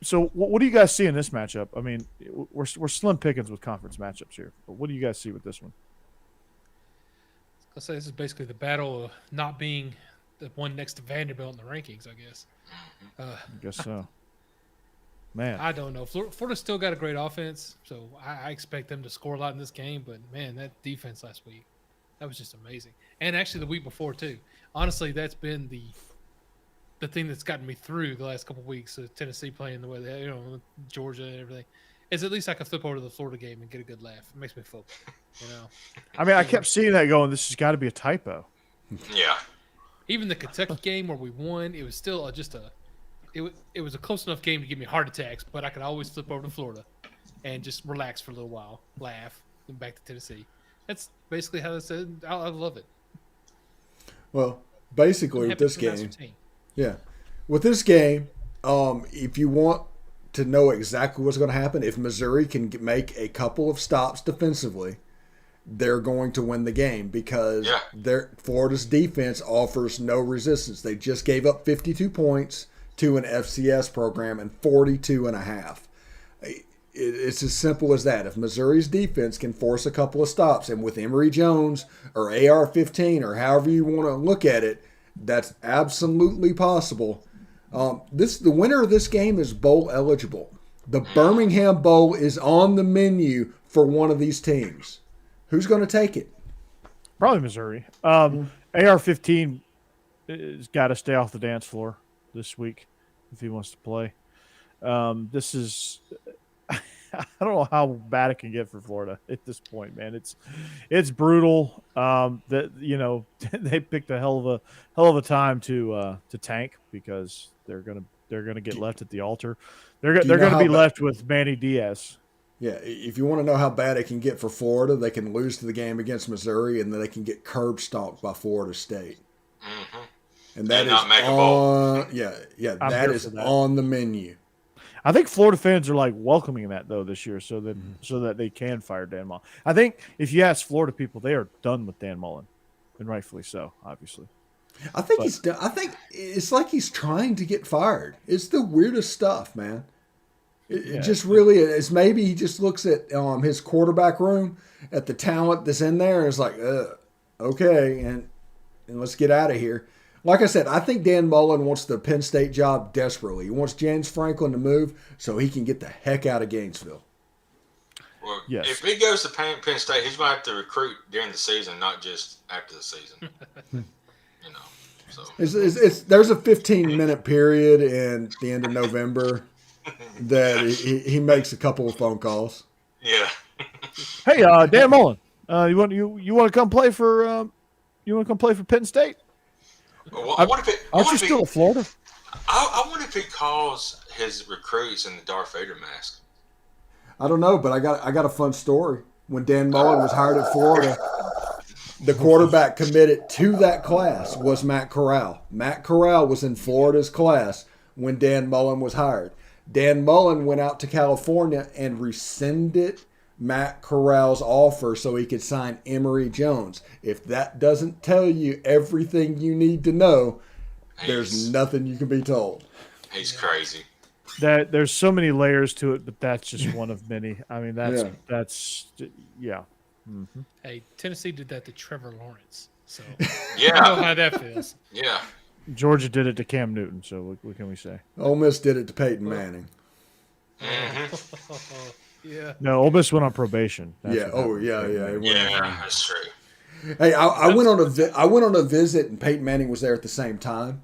Speaker 1: So what do you guys see in this matchup? I mean, we're slim pickings with conference matchups here. But what do you guys see with this one?
Speaker 2: I'll say this is basically the battle of not being the one next to Vanderbilt in the rankings, I guess.
Speaker 1: I guess so. Man,
Speaker 2: I don't know. Florida's still got a great offense, so I expect them to score a lot in this game. But, man, that defense last week, that was just amazing. And actually the week before, too. Honestly, that's been the thing that's gotten me through the last couple of weeks of Tennessee playing the way they, Georgia and everything. Is at least I can flip over to the Florida game and get a good laugh. It makes me feel good,
Speaker 1: I mean, I kept seeing that going, this has got to be a typo.
Speaker 3: Yeah.
Speaker 2: Even the Kentucky game where we won, it was still it was a close enough game to give me heart attacks, but I could always flip over to Florida and just relax for a little while, laugh, and back to Tennessee. That's basically how it said. I love it.
Speaker 4: Well, basically with this game, with this game, if you want to know exactly what's going to happen, if Missouri can make a couple of stops defensively, they're going to win the game because Florida's defense offers no resistance. They just gave up 52 points to an FCS program and 42 and a half. It's as simple as that. If Missouri's defense can force a couple of stops, and with Emory Jones or AR-15 or however you want to look at it, that's absolutely possible. The winner of this game is bowl eligible. The Birmingham Bowl is on the menu for one of these teams. Who's going to take it?
Speaker 1: Probably Missouri. AR-15 has got to stay off the dance floor this week if he wants to play. This is I don't know how bad it can get for Florida at this point, man. It's brutal. They picked a hell of a time to tank because they're gonna get left at the altar. They're gonna be left with Manny Diaz.
Speaker 4: Yeah, if you want to know how bad it can get for Florida, they can lose to the game against Missouri, and then they can get curb stomped by Florida State.
Speaker 3: Mm-hmm.
Speaker 4: And that is on the menu.
Speaker 1: I think Florida fans are like welcoming that though this year, so that they can fire Dan Mullen. I think if you ask Florida people, they are done with Dan Mullen, and rightfully so, obviously.
Speaker 4: I think he's done. I think it's like he's trying to get fired. It's the weirdest stuff, man. It just really is. Maybe he just looks at his quarterback room, at the talent that's in there, and is like, okay, and let's get out of here. Like I said, I think Dan Mullen wants the Penn State job desperately. He wants James Franklin to move so he can get the heck out of Gainesville.
Speaker 3: Well, if he goes to Penn State, he's going to have to recruit during the season, not just after the season. So
Speaker 4: there's a 15-minute period in the end of November that he makes a couple of phone calls.
Speaker 3: Yeah.
Speaker 1: Hey, Dan Mullen, you want to come play for Penn State?
Speaker 3: Well, aren't
Speaker 1: you still at Florida?
Speaker 3: I wonder if he calls his recruits in the Darth Vader mask.
Speaker 4: I don't know, but I got a fun story. When Dan Mullen was hired at Florida, the quarterback committed to that class was Matt Corral. Matt Corral was in Florida's class when Dan Mullen was hired. Dan Mullen went out to California and rescinded Matt Corral's offer so he could sign Emory Jones. If that doesn't tell you everything you need to know, there's nothing you can be told.
Speaker 3: He's crazy.
Speaker 1: There's so many layers to it, but that's just one of many. I mean, that's. Mm-hmm.
Speaker 2: Hey, Tennessee did that to Trevor Lawrence, so
Speaker 3: I
Speaker 2: know how that feels.
Speaker 3: Yeah.
Speaker 1: Georgia did it to Cam Newton, so what can we say?
Speaker 4: Ole Miss did it to Peyton Manning.
Speaker 3: Mm-hmm.
Speaker 2: Yeah.
Speaker 1: No, Ole Miss went on probation.
Speaker 4: Yeah.
Speaker 3: That's true.
Speaker 4: Hey, I went on a visit, and Peyton Manning was there at the same time.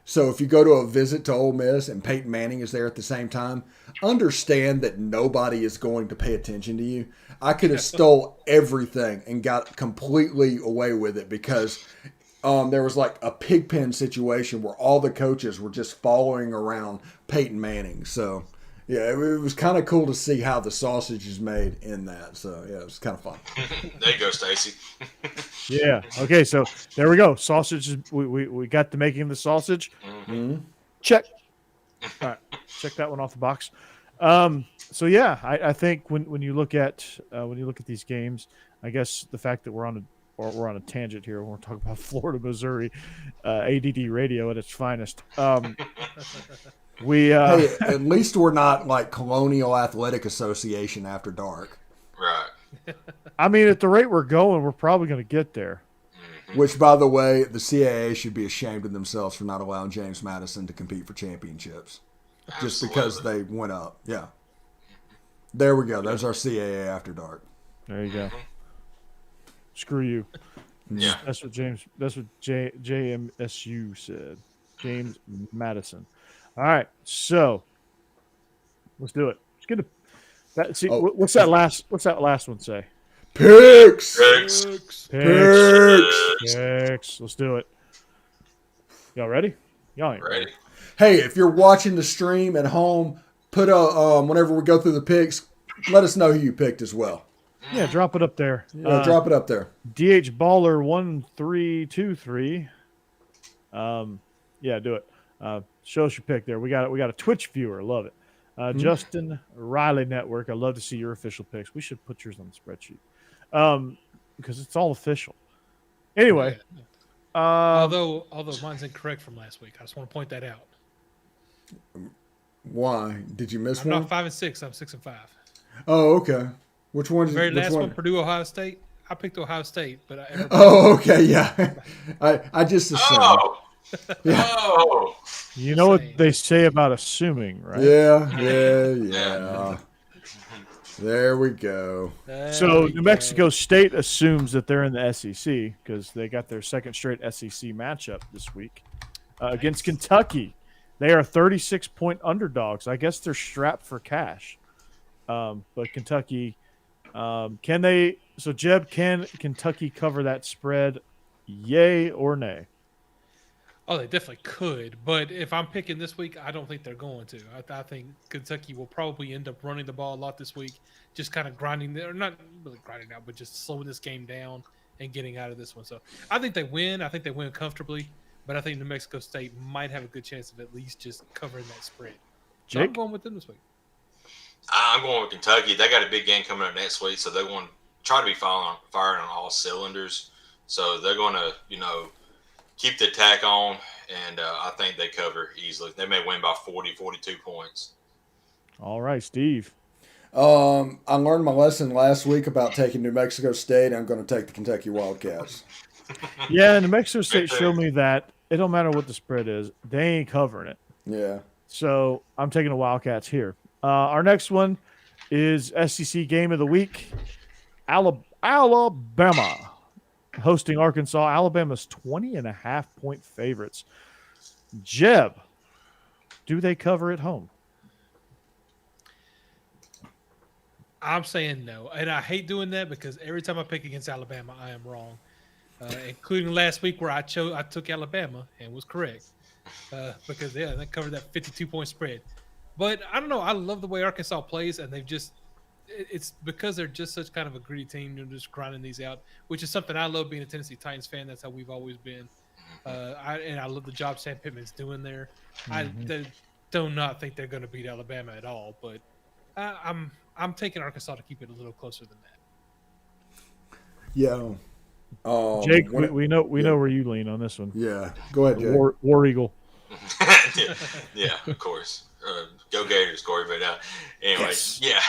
Speaker 4: So if you go to a visit to Ole Miss and Peyton Manning is there at the same time, understand that nobody is going to pay attention to you. I could have stole everything and got completely away with it because there was like a pig pen situation where all the coaches were just following around Peyton Manning. So, yeah, it was kind of cool to see how the sausage is made in that. So, yeah, it was kind of fun.
Speaker 3: There you go, Stacy.
Speaker 1: Yeah. Okay, so there we go. Sausage. We got the making of the sausage.
Speaker 3: Mm-hmm.
Speaker 1: Check. All right. Check that one off the box. So yeah, I think when you look at these games, I guess the fact that we're on we're on a tangent here. We're talking about Florida, Missouri, ADD radio at its finest.
Speaker 4: Hey, at least we're not like Colonial Athletic Association after dark.
Speaker 3: Right.
Speaker 1: I mean, at the rate we're going, we're probably going to get there.
Speaker 4: Which, by the way, the CAA should be ashamed of themselves for not allowing James Madison to compete for championships. Just because they went up. Yeah. There we go. There's our CAA after dark.
Speaker 1: There you go. Screw you.
Speaker 3: Yeah.
Speaker 1: That's what JMSU said. James Madison. All right. So let's do it. Let's get what's that last one say?
Speaker 4: Picks.
Speaker 1: Let's do it. Y'all ready? Y'all ain't ready.
Speaker 4: Hey, if you're watching the stream at home, put whenever we go through the picks, let us know who you picked as well.
Speaker 1: Yeah, drop it up there.
Speaker 4: Yeah, drop it up there.
Speaker 1: DH Baller 1323. Yeah, do it. Show us your pick there. We got a Twitch viewer. Love it. Justin Riley Network. I'd love to see your official picks. We should put yours on the spreadsheet. Because it's all official. Anyway,
Speaker 2: although mine's incorrect from last week, I just want to point that out.
Speaker 4: Why did you miss
Speaker 2: I'm
Speaker 4: one?
Speaker 2: not 5-6. I'm 6-5.
Speaker 4: Oh, okay. Which one?
Speaker 2: The very last one, Purdue, Ohio State. I picked Ohio State, but
Speaker 4: okay, yeah. I just assumed.
Speaker 3: Oh.
Speaker 1: You know what they say about assuming, right?
Speaker 4: Yeah. There we go.
Speaker 1: So New Mexico State assumes that they're in the SEC because they got their second straight SEC matchup this week against Kentucky. They are 36-point underdogs. I guess they're strapped for cash. But Kentucky, can they? So Jeb, can Kentucky cover that spread? Yay or nay?
Speaker 2: Oh, they definitely could. But if I'm picking this week, I don't think they're going to. I think Kentucky will probably end up running the ball a lot this week, just kind of grinding, or not really grinding out, but just slowing this game down and getting out of this one. So I think they win. I think they win comfortably. But I think New Mexico State might have a good chance of at least just covering that spread. So I'm going with them this week.
Speaker 3: I'm going with Kentucky. They got a big game coming up next week, so they're going to try to be firing on all cylinders. So they're going to, keep the attack on, and I think they cover easily. They may win by 40, 42 points.
Speaker 1: All right, Steve.
Speaker 4: I learned my lesson last week about taking New Mexico State. I'm going to take the Kentucky Wildcats.
Speaker 1: Yeah, New Mexico State showed me that it don't matter what the spread is. They ain't covering it.
Speaker 4: Yeah.
Speaker 1: So I'm taking the Wildcats here. Our next one is SEC Game of the Week. Alabama hosting Arkansas. Alabama's 20.5-point favorites. Jeb, do they cover at home?
Speaker 2: I'm saying no. And I hate doing that because every time I pick against Alabama, I am wrong. Including last week where I took Alabama and was correct. Because, they covered that 52-point spread. But I don't know. I love the way Arkansas plays, and it's because they're just such kind of a gritty team. They're just grinding these out, which is something I love being a Tennessee Titans fan. That's how we've always been. I love the job Sam Pittman's doing there.
Speaker 1: Mm-hmm.
Speaker 2: I do not think they're going to beat Alabama at all, but I'm taking Arkansas to keep it a little closer than that.
Speaker 4: Yeah.
Speaker 1: Jake, we know where you lean on this one.
Speaker 4: Yeah. Go ahead, Jake.
Speaker 1: War Eagle.
Speaker 3: yeah, of course. Go Gators, Corey. But anyway,
Speaker 4: yes.
Speaker 3: Yeah.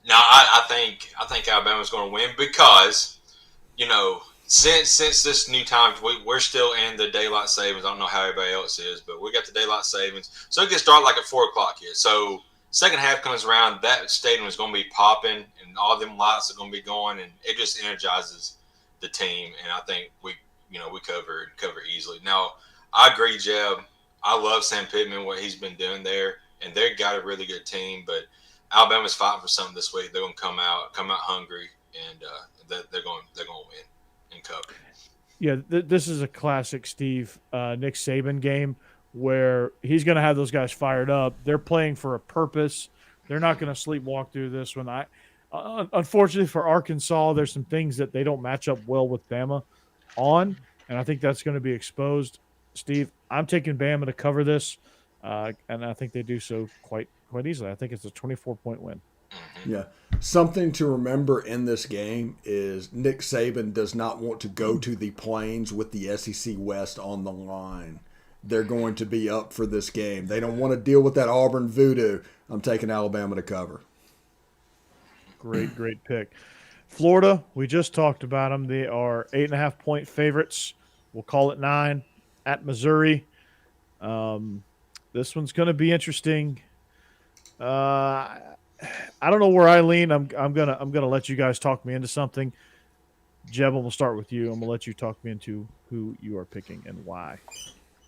Speaker 3: No, I think Alabama's going to win because, since this new time, we're still in the daylight savings. I don't know how everybody else is, but we got the daylight savings. So it can start like at 4 o'clock here. So second half comes around, that stadium is going to be popping, and all them lights are going to be going, and it just energizes the team. And I think we cover easily. Now, I agree, Jeb. I love Sam Pittman, what he's been doing there, and they've got a really good team. But Alabama's fighting for something this week. They're going to come out hungry, and they're going to win and cover.
Speaker 1: Yeah, this is a classic Steve Nick Saban game where he's going to have those guys fired up. They're playing for a purpose. They're not going to sleepwalk through this one. Unfortunately for Arkansas, there's some things that they don't match up well with Bama on, and I think that's going to be exposed. Steve, I'm taking Bama to cover this, and I think they do so quite easily. I think it's a 24-point win.
Speaker 4: Yeah. Something to remember in this game is Nick Saban does not want to go to the Plains with the SEC West on the line. They're going to be up for this game. They don't want to deal with that Auburn voodoo. I'm taking Alabama to cover.
Speaker 1: Great pick. Florida, we just talked about them. They are 8.5-point favorites. We'll call it 9 at Missouri. This one's going to be interesting. I don't know where I lean. I'm gonna let you guys talk me into something. Jeb, we'll start with you. I'm gonna let you talk me into who you are picking and why.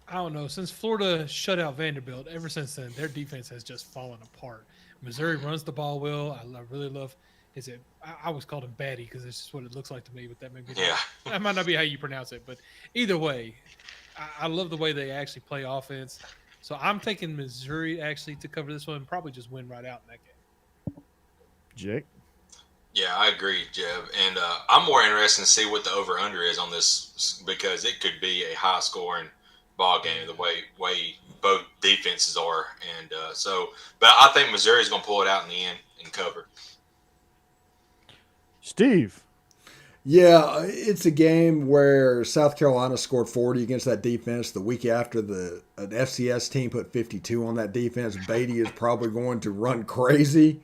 Speaker 2: I don't know. Since Florida shut out Vanderbilt, ever since then, their defense has just fallen apart. Missouri runs the ball well. I really love. Is it? I always called him Batty because it's just what it looks like to me. But that that might not be how you pronounce it. But either way, I love the way they actually play offense. So I'm taking Missouri actually to cover this one. Probably just win right out in that game.
Speaker 1: Jake.
Speaker 3: Yeah, I agree, Jeb. And I'm more interested to see what the over/under is on this because it could be a high-scoring ball game the way both defenses are. And but I think Missouri's going to pull it out in the end and cover.
Speaker 1: Steve.
Speaker 4: Yeah, it's a game where South Carolina scored 40 against that defense. The week after, an FCS team put 52 on that defense. Beatty is probably going to run crazy.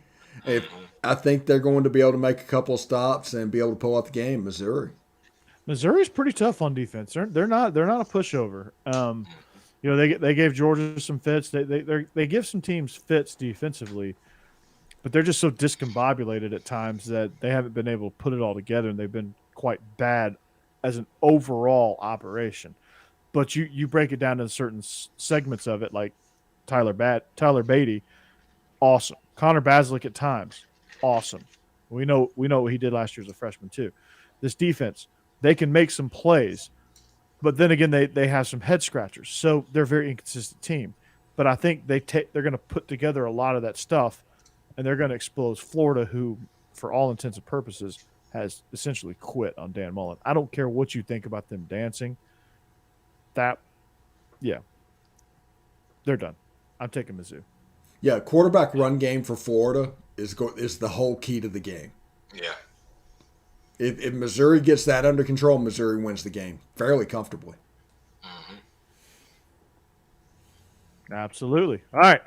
Speaker 4: I think they're going to be able to make a couple of stops and be able to pull out the game. Missouri's
Speaker 1: pretty tough on defense. They're not a pushover. They gave Georgia some fits. They give some teams fits defensively, but they're just so discombobulated at times that they haven't been able to put it all together, and they've been quite bad as an overall operation. But you break it down to certain segments of it, like Tyler Beatty, awesome. Connor Basilick at times, awesome. We know what he did last year as a freshman too. This defense, they can make some plays, but then again, they have some head scratchers. So they're a very inconsistent team. But I think they're going to put together a lot of that stuff, and they're going to expose Florida, who, for all intents and purposes, has essentially quit on Dan Mullen. I don't care what you think about them dancing. They're done. I'm taking Mizzou.
Speaker 4: Yeah, quarterback run game for Florida is the whole key to the game.
Speaker 3: Yeah.
Speaker 4: If Missouri gets that under control, Missouri wins the game fairly comfortably.
Speaker 3: Mm-hmm.
Speaker 1: Absolutely. All right.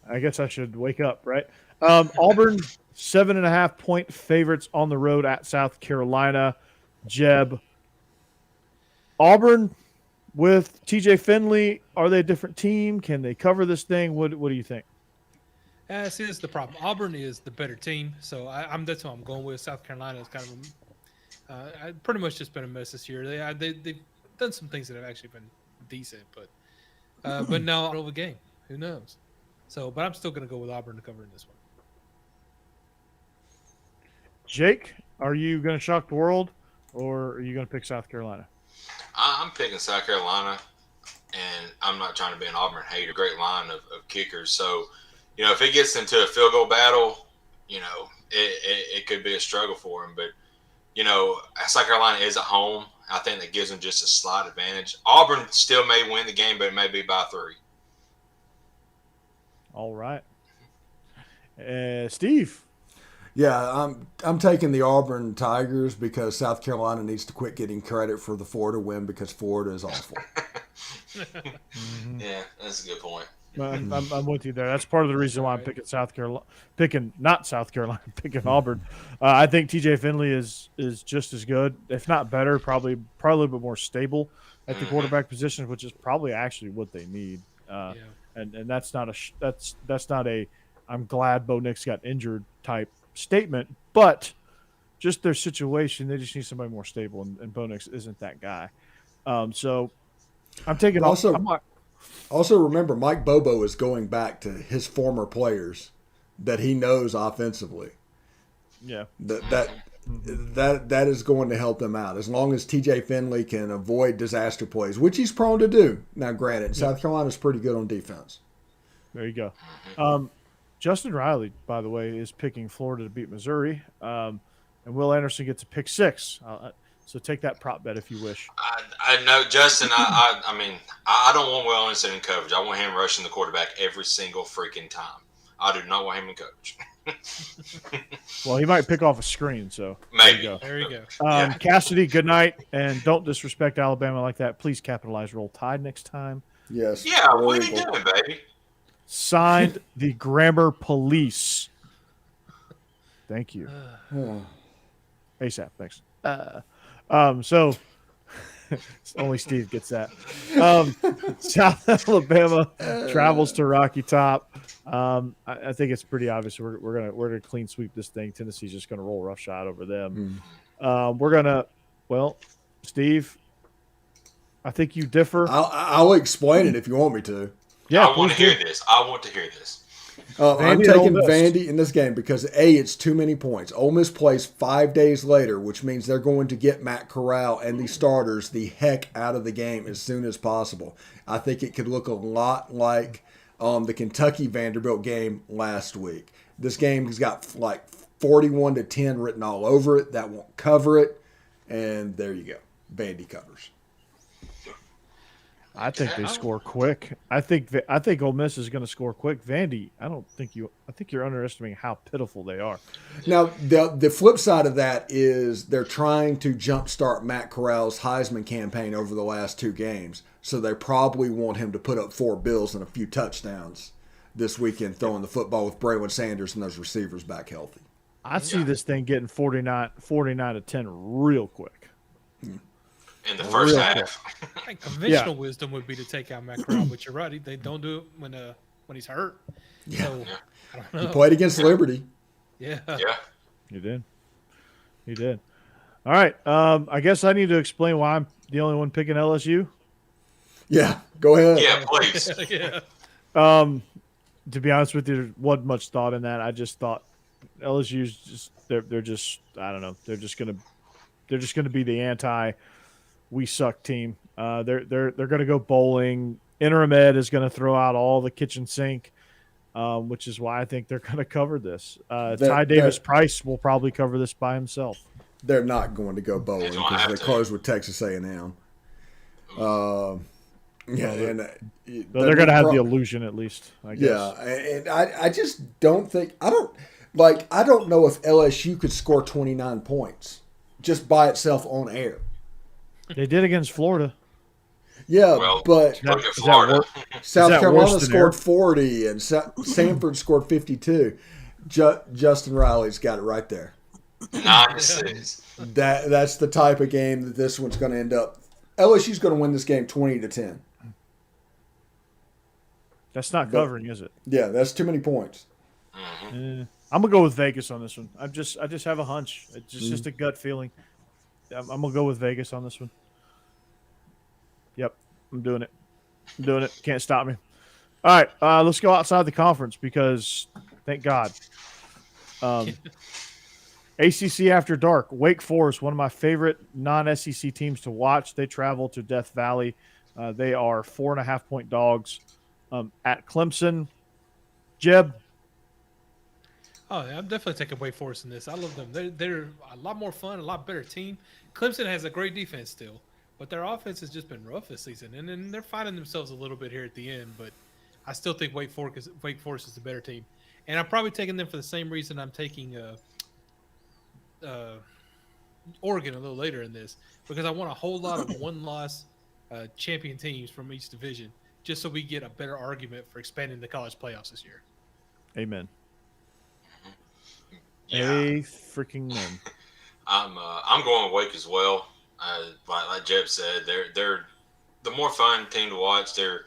Speaker 1: I guess I should wake up, right? Auburn, 7.5-point favorites on the road at South Carolina. Jeb. Auburn with TJ Finley, are they a different team? Can they cover this thing? What do you think?
Speaker 2: See, this is the problem. Auburn is the better team, so that's what I'm going with. South Carolina is kind of pretty much just been a mess this year. They've done some things that have actually been decent, but now out of the game, who knows? So, but I'm still going to go with Auburn to cover in this one.
Speaker 1: Jake, are you going to shock the world, or are you going to pick South Carolina?
Speaker 3: I'm picking South Carolina, and I'm not trying to be an Auburn hater. Great line of kickers, so. If it gets into a field goal battle, it could be a struggle for him. But, South Carolina is at home. I think that gives them just a slight advantage. Auburn still may win the game, but it may be by 3.
Speaker 1: All right. Steve.
Speaker 4: Yeah, I'm taking the Auburn Tigers because South Carolina needs to quit getting credit for the Florida win because Florida is awful.
Speaker 3: Mm-hmm. Yeah, that's a good point.
Speaker 1: I'm with you there. That's part of the reason why I'm picking picking Auburn. I think TJ Finley is just as good, if not better, probably a little bit more stable at the quarterback position, which is probably actually what they need. And that's not a I'm glad Bo Nix got injured type statement, but just their situation, they just need somebody more stable, and Bo Nix isn't that guy. So I'm taking
Speaker 4: Also, remember, Mike Bobo is going back to his former players that he knows offensively.
Speaker 1: Yeah,
Speaker 4: that is going to help them out as long as TJ Finley can avoid disaster plays, which he's prone to do. Now, granted, South Carolina's pretty good on defense.
Speaker 1: There you go. Justin Riley, by the way, is picking Florida to beat Missouri, and Will Anderson gets a pick 6. So take that prop bet if you wish.
Speaker 3: I know, Justin. I mean, I don't want Will Anderson in coverage. I want him rushing the quarterback every single freaking time. I do not want him in coverage.
Speaker 1: Well, he might pick off a screen, so
Speaker 3: Maybe.
Speaker 2: There you go.
Speaker 3: Yeah.
Speaker 1: Cassidy, good night, and don't disrespect Alabama like that. Please capitalize Roll Tide next time.
Speaker 4: Yes.
Speaker 3: Yeah, what are you
Speaker 4: horrible.
Speaker 3: doing, baby?
Speaker 1: Signed, the Grammar Police. Thank you. ASAP, thanks. So only Steve gets that. South Alabama travels to Rocky Top. I think it's pretty obvious we're gonna clean sweep this thing. Tennessee's just gonna roll roughshod over them. Steve, I think you differ.
Speaker 4: I'll explain it if you want me to.
Speaker 1: Yeah,
Speaker 3: I want to
Speaker 1: please
Speaker 3: hear this. I want to hear this.
Speaker 4: I'm
Speaker 1: Vandy and
Speaker 4: taking
Speaker 1: Ole Miss.
Speaker 4: Vandy in this game because A, it's too many points. Ole Miss plays 5 days later, which means they're going to get Matt Corral and the starters the heck out of the game as soon as possible. I think it could look a lot like the Kentucky Vanderbilt game last week. This game has got like 41-10 written all over it. That won't cover it, and there you go. Vandy covers.
Speaker 1: I think they score quick. I think Ole Miss is going to score quick. Vandy, I think you're underestimating how pitiful they are.
Speaker 4: Now, the flip side of that is they're trying to jumpstart Matt Corral's Heisman campaign over the last 2 games. So they probably want him to put up 4 bills and a few touchdowns this weekend throwing the football with Braylon Sanders and those receivers back healthy.
Speaker 1: I see this thing getting 49-10 real quick.
Speaker 3: In the first
Speaker 1: Real
Speaker 3: half.
Speaker 2: I think conventional wisdom would be to take out Matt Corral, but you're right. They don't do it when he's hurt.
Speaker 4: Yeah.
Speaker 2: So, I don't know.
Speaker 4: He played against Liberty.
Speaker 2: Yeah.
Speaker 3: Yeah.
Speaker 1: You did. All right. I guess I need to explain why I'm the only one picking LSU.
Speaker 4: Yeah, go ahead.
Speaker 3: Yeah, please.
Speaker 2: Yeah.
Speaker 1: To be honest with you, there wasn't much thought in that. I just thought LSU's just they're just I don't know. They're just gonna be the anti we suck team. They're gonna go bowling. Interim Ed is gonna throw out all the kitchen sink, which is why I think they're gonna cover this. Ty Davis Price will probably cover this by himself.
Speaker 4: They're not going to go bowling
Speaker 3: They don't
Speaker 4: because
Speaker 3: have
Speaker 4: they
Speaker 3: to.
Speaker 4: close with Texas A&M.
Speaker 1: They're gonna have the illusion at least. I guess.
Speaker 4: Yeah, and I just don't think I don't know if LSU could score 29 points just by itself on air.
Speaker 1: They did against Florida.
Speaker 4: Yeah,
Speaker 3: Well,
Speaker 4: but
Speaker 3: look at
Speaker 1: is that
Speaker 3: Florida.
Speaker 4: South
Speaker 1: that
Speaker 4: Carolina
Speaker 1: worse than air?
Speaker 4: scored 40 and Sanford scored 52. Justin Riley's got it right there.
Speaker 3: 9-6.
Speaker 4: That's the type of game that this one's going to end up. LSU's going to win this game 20-10.
Speaker 1: That's not covering, is it?
Speaker 4: Yeah, that's too many points.
Speaker 3: Mm-hmm.
Speaker 1: I'm gonna go with Vegas on this one. I just have a hunch. It's just a gut feeling. I'm gonna go with Vegas on this one. Yep, I'm doing it. Can't stop me. All right, let's go outside the conference because thank God. ACC After Dark, Wake Forest, one of my favorite non-SEC teams to watch. They travel to Death Valley. They are 4.5-point dogs at Clemson. Jeb.
Speaker 2: Oh, yeah, I'm definitely taking Wake Forest in this. I love them. They're a lot more fun, a lot better team. Clemson has a great defense still, but their offense has just been rough this season, and then they're finding themselves a little bit here at the end. But I still think Wake Forest is the better team, and I'm probably taking them for the same reason I'm taking Oregon a little later in this, because I want a whole lot of one-loss champion teams from each division, just so we get a better argument for expanding the college playoffs this year.
Speaker 1: Amen.
Speaker 3: Yeah.
Speaker 1: A freaking man.
Speaker 3: I'm going Wake as well. Like Jeb said, they're the more fun team to watch. I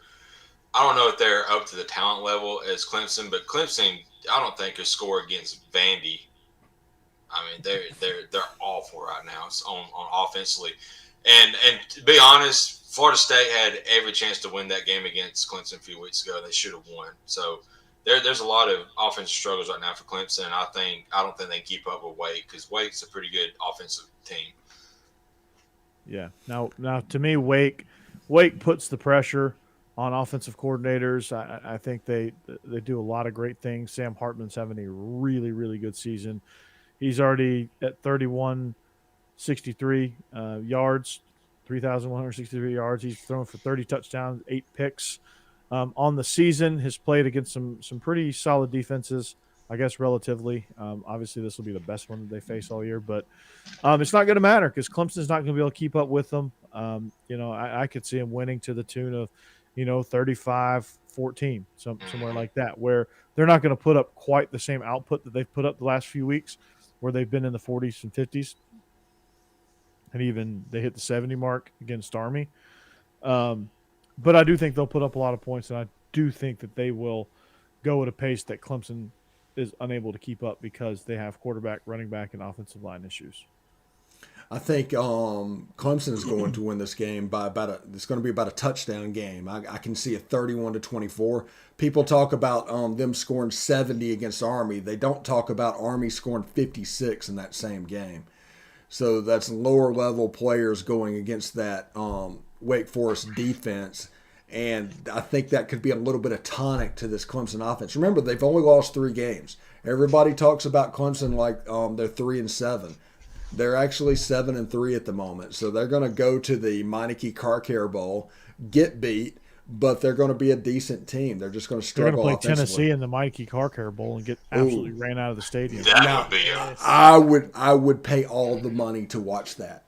Speaker 3: don't know if they're up to the talent level as Clemson, but Clemson I don't think could score against Vandy. I mean, they're awful right now. It's on offensively, and to be honest, Florida State had every chance to win that game against Clemson a few weeks ago. They should have won. So there's a lot of offensive struggles right now for Clemson. I don't think they can keep up with Wake because Wake's a pretty good offensive team.
Speaker 1: Yeah. Now to me, Wake puts the pressure on offensive coordinators. I think they do a lot of great things. Sam Hartman's having a really, really good season. He's already at 3,163 yards, 3,163 yards. He's thrown for 30 touchdowns, 8 picks on the season. Has played against some pretty solid defenses. I guess relatively. Obviously, this will be the best one that they face all year, but it's not going to matter because Clemson's not going to be able to keep up with them. I could see them winning to the tune of, 35-14, somewhere like that, where they're not going to put up quite the same output that they've put up the last few weeks, where they've been in the 40s and 50s, and even they hit the 70 mark against Army. But I do think they'll put up a lot of points, and I do think that they will go at a pace that Clemson is unable to keep up because they have quarterback, running back, and offensive line issues.
Speaker 4: I think Clemson is going to win this game by it's going to be about a touchdown game. I can see a 31-24. People talk about them scoring 70 against Army. They don't talk about Army scoring 56 in that same game. So that's lower level players going against that Wake Forest defense. And I think that could be a little bit of tonic to this Clemson offense. Remember, they've only lost 3 games. Everybody talks about Clemson like they're 3-7. They're actually 7-3 at the moment. So they're going to go to the Meineke Car Care Bowl, get beat, but they're going to be a decent team. They're just going to struggle.
Speaker 1: They're going to play Tennessee in the Meineke Car Care Bowl and get absolutely ran out of the stadium.
Speaker 3: That would be
Speaker 4: I would pay all the money to watch that.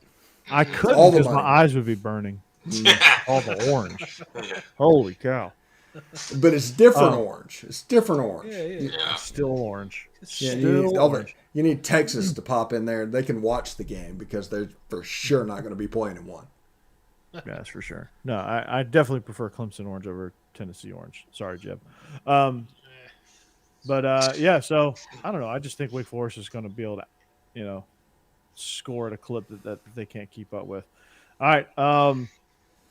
Speaker 1: I couldn't because my eyes would be burning. All the orange. Holy cow.
Speaker 4: But it's different orange. It's different orange.
Speaker 1: Yeah. Still orange.
Speaker 4: You need Texas to pop in there. They can watch the game because they're for sure not going to be playing in one.
Speaker 1: Yeah, that's for sure. No, I definitely prefer Clemson orange over Tennessee orange. Sorry, Jeb. So I don't know. I just think Wake Forest is going to be able to, score at a clip that they can't keep up with. All right.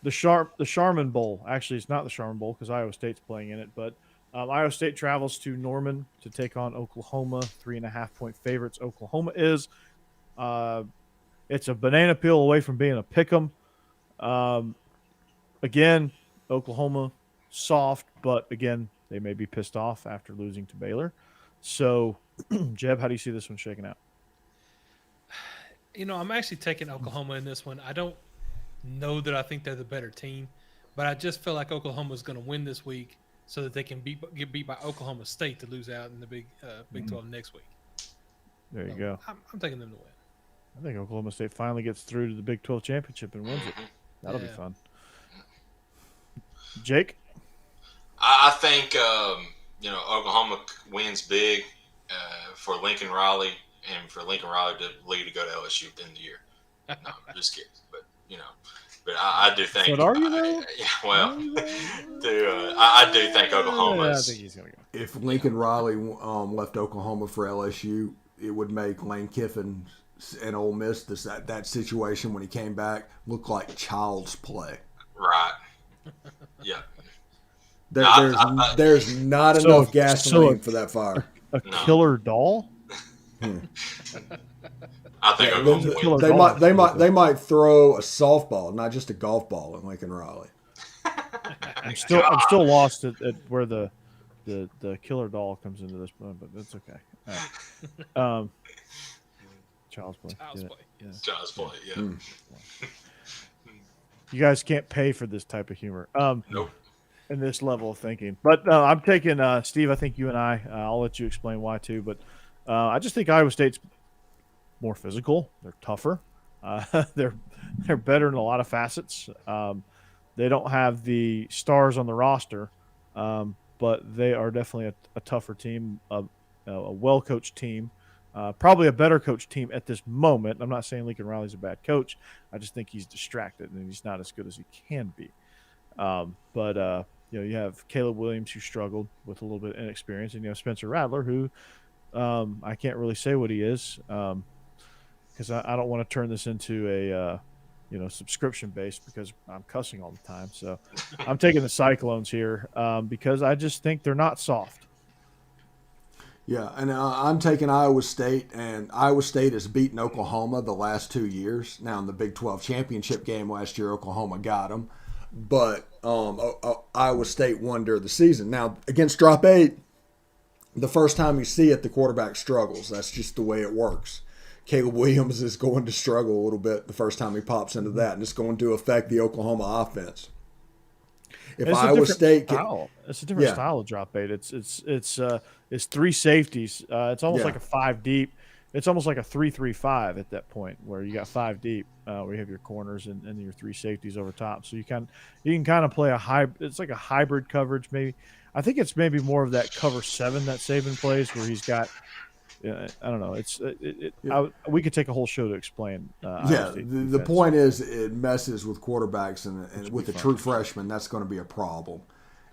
Speaker 1: The Charmin Bowl. Actually, it's not the Charmin Bowl because Iowa State's playing in it, but Iowa State travels to Norman to take on Oklahoma. 3.5-point favorites. Oklahoma is. It's a banana peel away from being a pick'em. Again, Oklahoma soft, but again, they may be pissed off after losing to Baylor. So, Jeb, how do you see this one shaking out?
Speaker 2: I'm actually taking Oklahoma in this one. I don't know that I think they're the better team, but I just feel like Oklahoma is going to win this week so that they can get beat by Oklahoma State to lose out in the Big 12 next week.
Speaker 1: There you go.
Speaker 2: I'm taking them to win.
Speaker 1: I think Oklahoma State finally gets through to the Big 12 championship and wins it. That'll be fun. Jake?
Speaker 3: I think, Oklahoma wins big for Lincoln Riley and for Lincoln Riley to lead to go to LSU at the end of the year. No, I'm just kidding. But I do think.
Speaker 1: But are you though?
Speaker 3: I do think Oklahoma.
Speaker 1: I think he's gonna go.
Speaker 4: If Lincoln Riley left Oklahoma for LSU, it would make Lane Kiffin and Ole Miss that situation when he came back look like child's play.
Speaker 3: Right. Yeah.
Speaker 4: There's not enough gasoline for that fire.
Speaker 1: A killer doll.
Speaker 3: I think
Speaker 4: they might throw a softball, not just a golf ball, at Lincoln Riley.
Speaker 1: I'm still lost at where the killer doll comes into this one, but that's okay. All right. Child's play.
Speaker 3: Child's play. Yeah.
Speaker 1: You guys can't pay for this type of humor.
Speaker 3: Nope.
Speaker 1: And this level of thinking, but I'm taking Steve. I think you and I'll let you explain why too, but I just think Iowa State's more physical. They're tougher. They're better in a lot of facets. They don't have the stars on the roster, but they are definitely a tougher team, a well-coached team, probably a better coached team at this moment. I'm not saying Lincoln Riley's a bad coach. I just think he's distracted and he's not as good as he can be. But you have Caleb Williams who struggled with a little bit of inexperience, and you have Spencer Rattler who I can't really say what he is. Because I don't want to turn this into a subscription based because I'm cussing all the time. So I'm taking the Cyclones here because I just think they're not soft.
Speaker 4: Yeah, and I'm taking Iowa State, and Iowa State has beaten Oklahoma the last 2 years. Now in the Big 12 championship game last year, Oklahoma got them, but Iowa State won during the season. Now against Drop 8, the first time you see it, the quarterback struggles. That's just the way it works. Caleb Williams is going to struggle a little bit the first time he pops into that, and it's going to affect the Oklahoma offense. If
Speaker 1: It's a
Speaker 4: Iowa
Speaker 1: different
Speaker 4: State can,
Speaker 1: style. It's a different
Speaker 4: yeah,
Speaker 1: style of drop eight. It's three safeties. It's almost
Speaker 4: Yeah.
Speaker 1: like a five deep. It's almost like a 3-3-5 at that point, where you got five deep, where you have your corners and your three safeties over top. So you can kind of play a hybrid. It's like a hybrid coverage, maybe. I think it's maybe more of that cover 7 that Saban plays, where he's got. I don't know. We could take a whole show to explain Iowa
Speaker 4: yeah.
Speaker 1: State
Speaker 4: The
Speaker 1: defense,
Speaker 4: point is, it messes with quarterbacks, and
Speaker 1: which
Speaker 4: with
Speaker 1: would
Speaker 4: the
Speaker 1: be
Speaker 4: true
Speaker 1: fun.
Speaker 4: freshman, that's going to be a problem.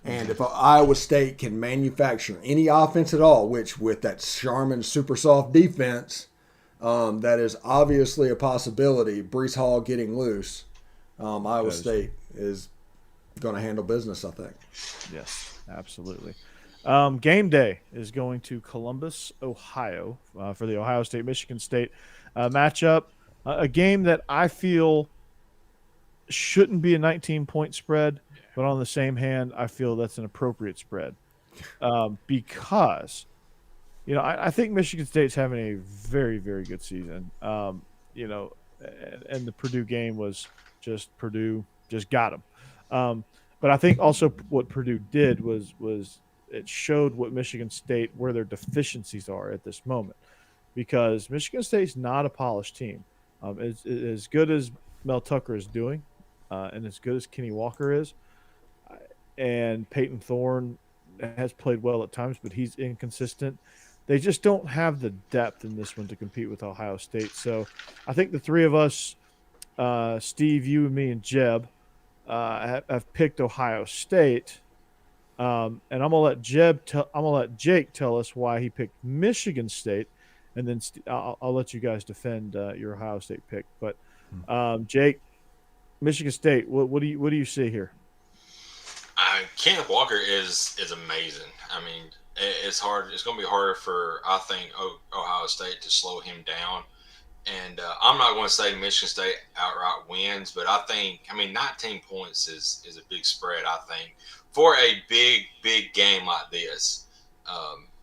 Speaker 4: And if Iowa State can manufacture any offense at all, which with that Sharman super soft defense, that is obviously a possibility. Brees Hall getting loose, Iowa State is going to handle business, I think.
Speaker 1: Yes, absolutely. Game day is going to Columbus, Ohio, for the Ohio State-Michigan State matchup. A game that I feel shouldn't be a 19-point spread, but on the same hand, I feel that's an appropriate spread because, I think Michigan State's having a very, very good season. And the Purdue game was just Purdue just got them. But I think also what Purdue did was it showed what Michigan State, where their deficiencies are at this moment, because Michigan State's not a polished team. As good as Mel Tucker is doing, and as good as Kenny Walker is, and Peyton Thorne has played well at times, but he's inconsistent. They just don't have the depth in this one to compete with Ohio State. So I think the three of us, Steve, you, and me, and Jeb, have picked Ohio State. And I'm gonna let Jake tell us why he picked Michigan State, and then I'll let you guys defend your Ohio State pick. But Jake, Michigan State, what do you see here?
Speaker 3: Kenneth Walker is amazing. I mean, it's hard. It's going to be harder for, I think, Ohio State to slow him down. And I'm not going to say Michigan State outright wins, but I think, 19 points is a big spread, I think, for a big game like this.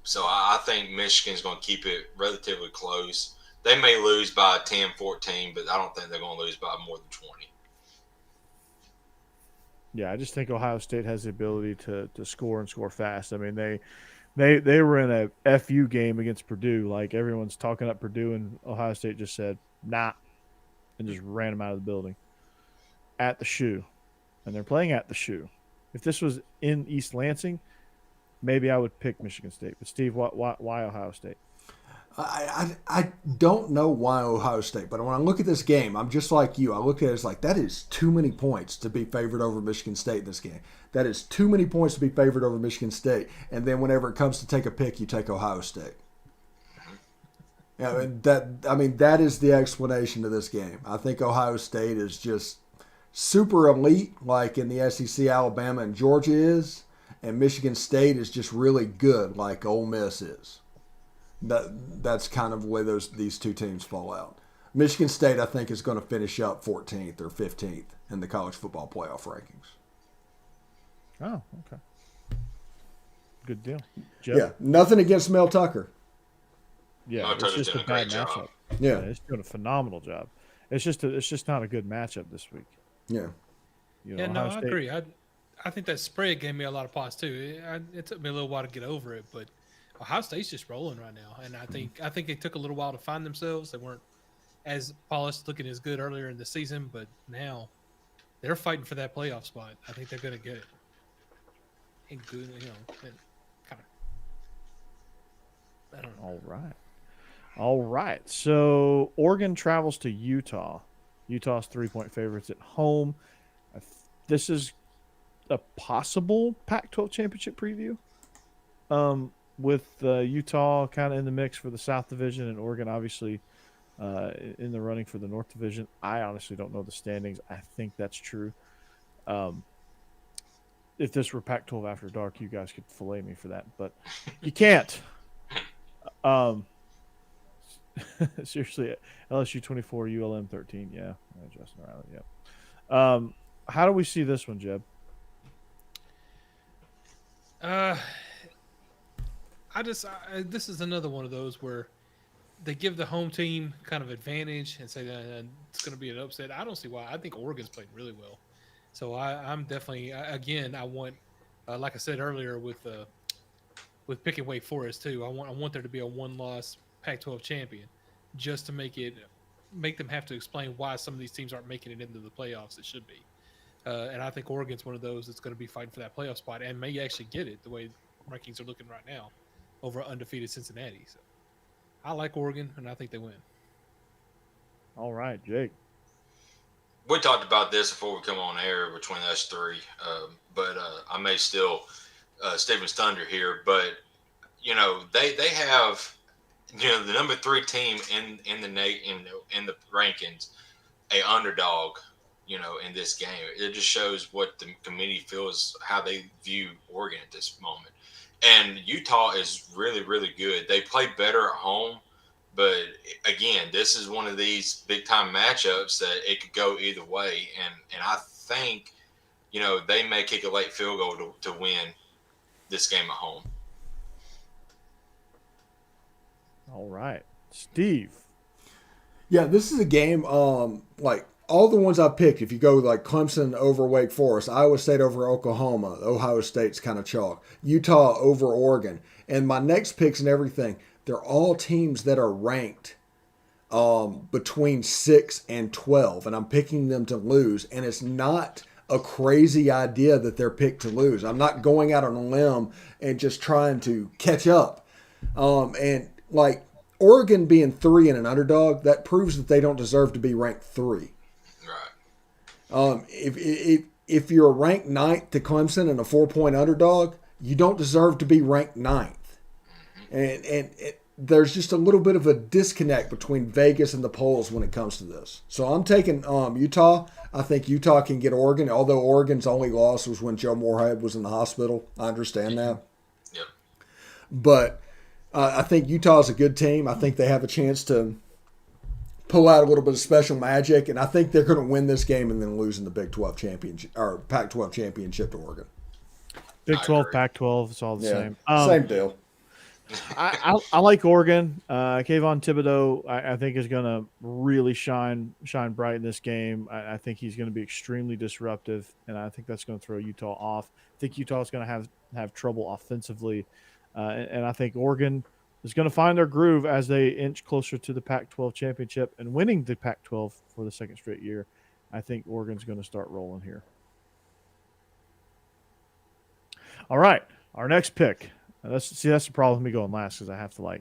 Speaker 3: So I think Michigan's going to keep it relatively close. They may lose by 10, 14, but I don't think they're going to lose by more than 20.
Speaker 1: Yeah, I just think Ohio State has the ability to score and score fast. I mean, they were in a FU game against Purdue. Like, everyone's talking up Purdue, and Ohio State just said, nah, and just ran them out of the building at the shoe. And they're playing at the shoe. If this was in East Lansing, maybe I would pick Michigan State. But, Steve, why Ohio State?
Speaker 4: I don't know why Ohio State, but when I look at this game, I'm just like you. I look at it as like, that is too many points to be favored over Michigan State in this game. That is too many points to be favored over Michigan State. And then whenever it comes to take a pick, you take Ohio State. Yeah, that is the explanation to this game. I think Ohio State is just super elite, like in the SEC, Alabama and Georgia is, and Michigan State is just really good, like Ole Miss is. That's kind of the way these two teams fall out. Michigan State, I think, is going to finish up 14th or 15th in the college football playoff rankings.
Speaker 1: Oh, okay. Good deal. Jeff?
Speaker 4: Yeah, nothing against Mel Tucker.
Speaker 1: Yeah, it's just a bad matchup.
Speaker 4: Yeah,
Speaker 1: he's doing a phenomenal job. It's just not a good matchup this week.
Speaker 4: Yeah.
Speaker 2: I agree. I think that spread gave me a lot of pause too. It took me a little while to get over it, but Ohio State's just rolling right now, and I think it took a little while to find themselves. They weren't as polished, looking as good earlier in the season, but now they're fighting for that playoff spot. I think they're going to get it. And good, kind of. I don't know.
Speaker 1: All right. So Oregon travels to Utah. Utah's 3-point favorites at home. This is a possible Pac-12 championship preview. With Utah kind of in the mix for the South Division, and Oregon obviously in the running for the North Division. I honestly don't know the standings. I think that's true. If this were Pac-12 After Dark, you guys could fillet me for that, but you can't. Seriously, LSU 24, ULM 13. Yeah, Justin Riley. Yeah. How do we see this one, Jeb?
Speaker 2: This is another one of those where they give the home team kind of advantage and say that it's going to be an upset. I don't see why. I think Oregon's played really well. So I'm definitely again. I want, like I said earlier, with picking Wake Forest too. I want there to be a one-loss Pac-12 champion, just to make them have to explain why some of these teams aren't making it into the playoffs. It should be, and I think Oregon's one of those that's going to be fighting for that playoff spot and may actually get it the way rankings are looking right now over undefeated Cincinnati. So I like Oregon, and I think they win.
Speaker 1: All right, Jake.
Speaker 3: We talked about this before we come on air between us three, but I may still Stephen's Thunder here. But they have the number three team in the in the rankings, a underdog. In this game, it just shows what the committee feels, how they view Oregon at this moment. And Utah is really, really good. They play better at home, but again, this is one of these big time matchups that it could go either way. And I think they may kick a late field goal to win this game at home.
Speaker 1: All right, Steve.
Speaker 4: Yeah, this is a game like all the ones I picked. If you go like Clemson over Wake Forest, Iowa State over Oklahoma, Ohio State's kind of chalk, Utah over Oregon, and my next picks and everything, they're all teams that are ranked between 6 and 12, and I'm picking them to lose. And it's not a crazy idea that they're picked to lose. I'm not going out on a limb and just trying to catch up. And like Oregon being 3 and an underdog, that proves that they don't deserve to be ranked 3.
Speaker 3: Right.
Speaker 4: If you're ranked 9th to Clemson and a 4-point underdog, you don't deserve to be ranked 9th. And there's just a little bit of a disconnect between Vegas and the polls when it comes to this. So I'm taking Utah. I think Utah can get Oregon, although Oregon's only loss was when Joe Moorhead was in the hospital. I understand that.
Speaker 3: Yep.
Speaker 4: But I think Utah's a good team. I think they have a chance to pull out a little bit of special magic, and I think they're going to win this game and then lose in the Big 12 championship or Pac-12 championship to Oregon.
Speaker 1: Big 12, Pac-12, it's all the same.
Speaker 4: Same deal.
Speaker 1: I like Oregon. Kayvon Thibodeau, I think, is going to really shine bright in this game. I think he's going to be extremely disruptive, and I think that's going to throw Utah off. I think Utah is going to have trouble offensively, and I think Oregon is going to find their groove as they inch closer to the Pac-12 championship and winning the Pac-12 for the second straight year. I think Oregon's going to start rolling here. All right, our next pick. That's the problem with me going last because I have to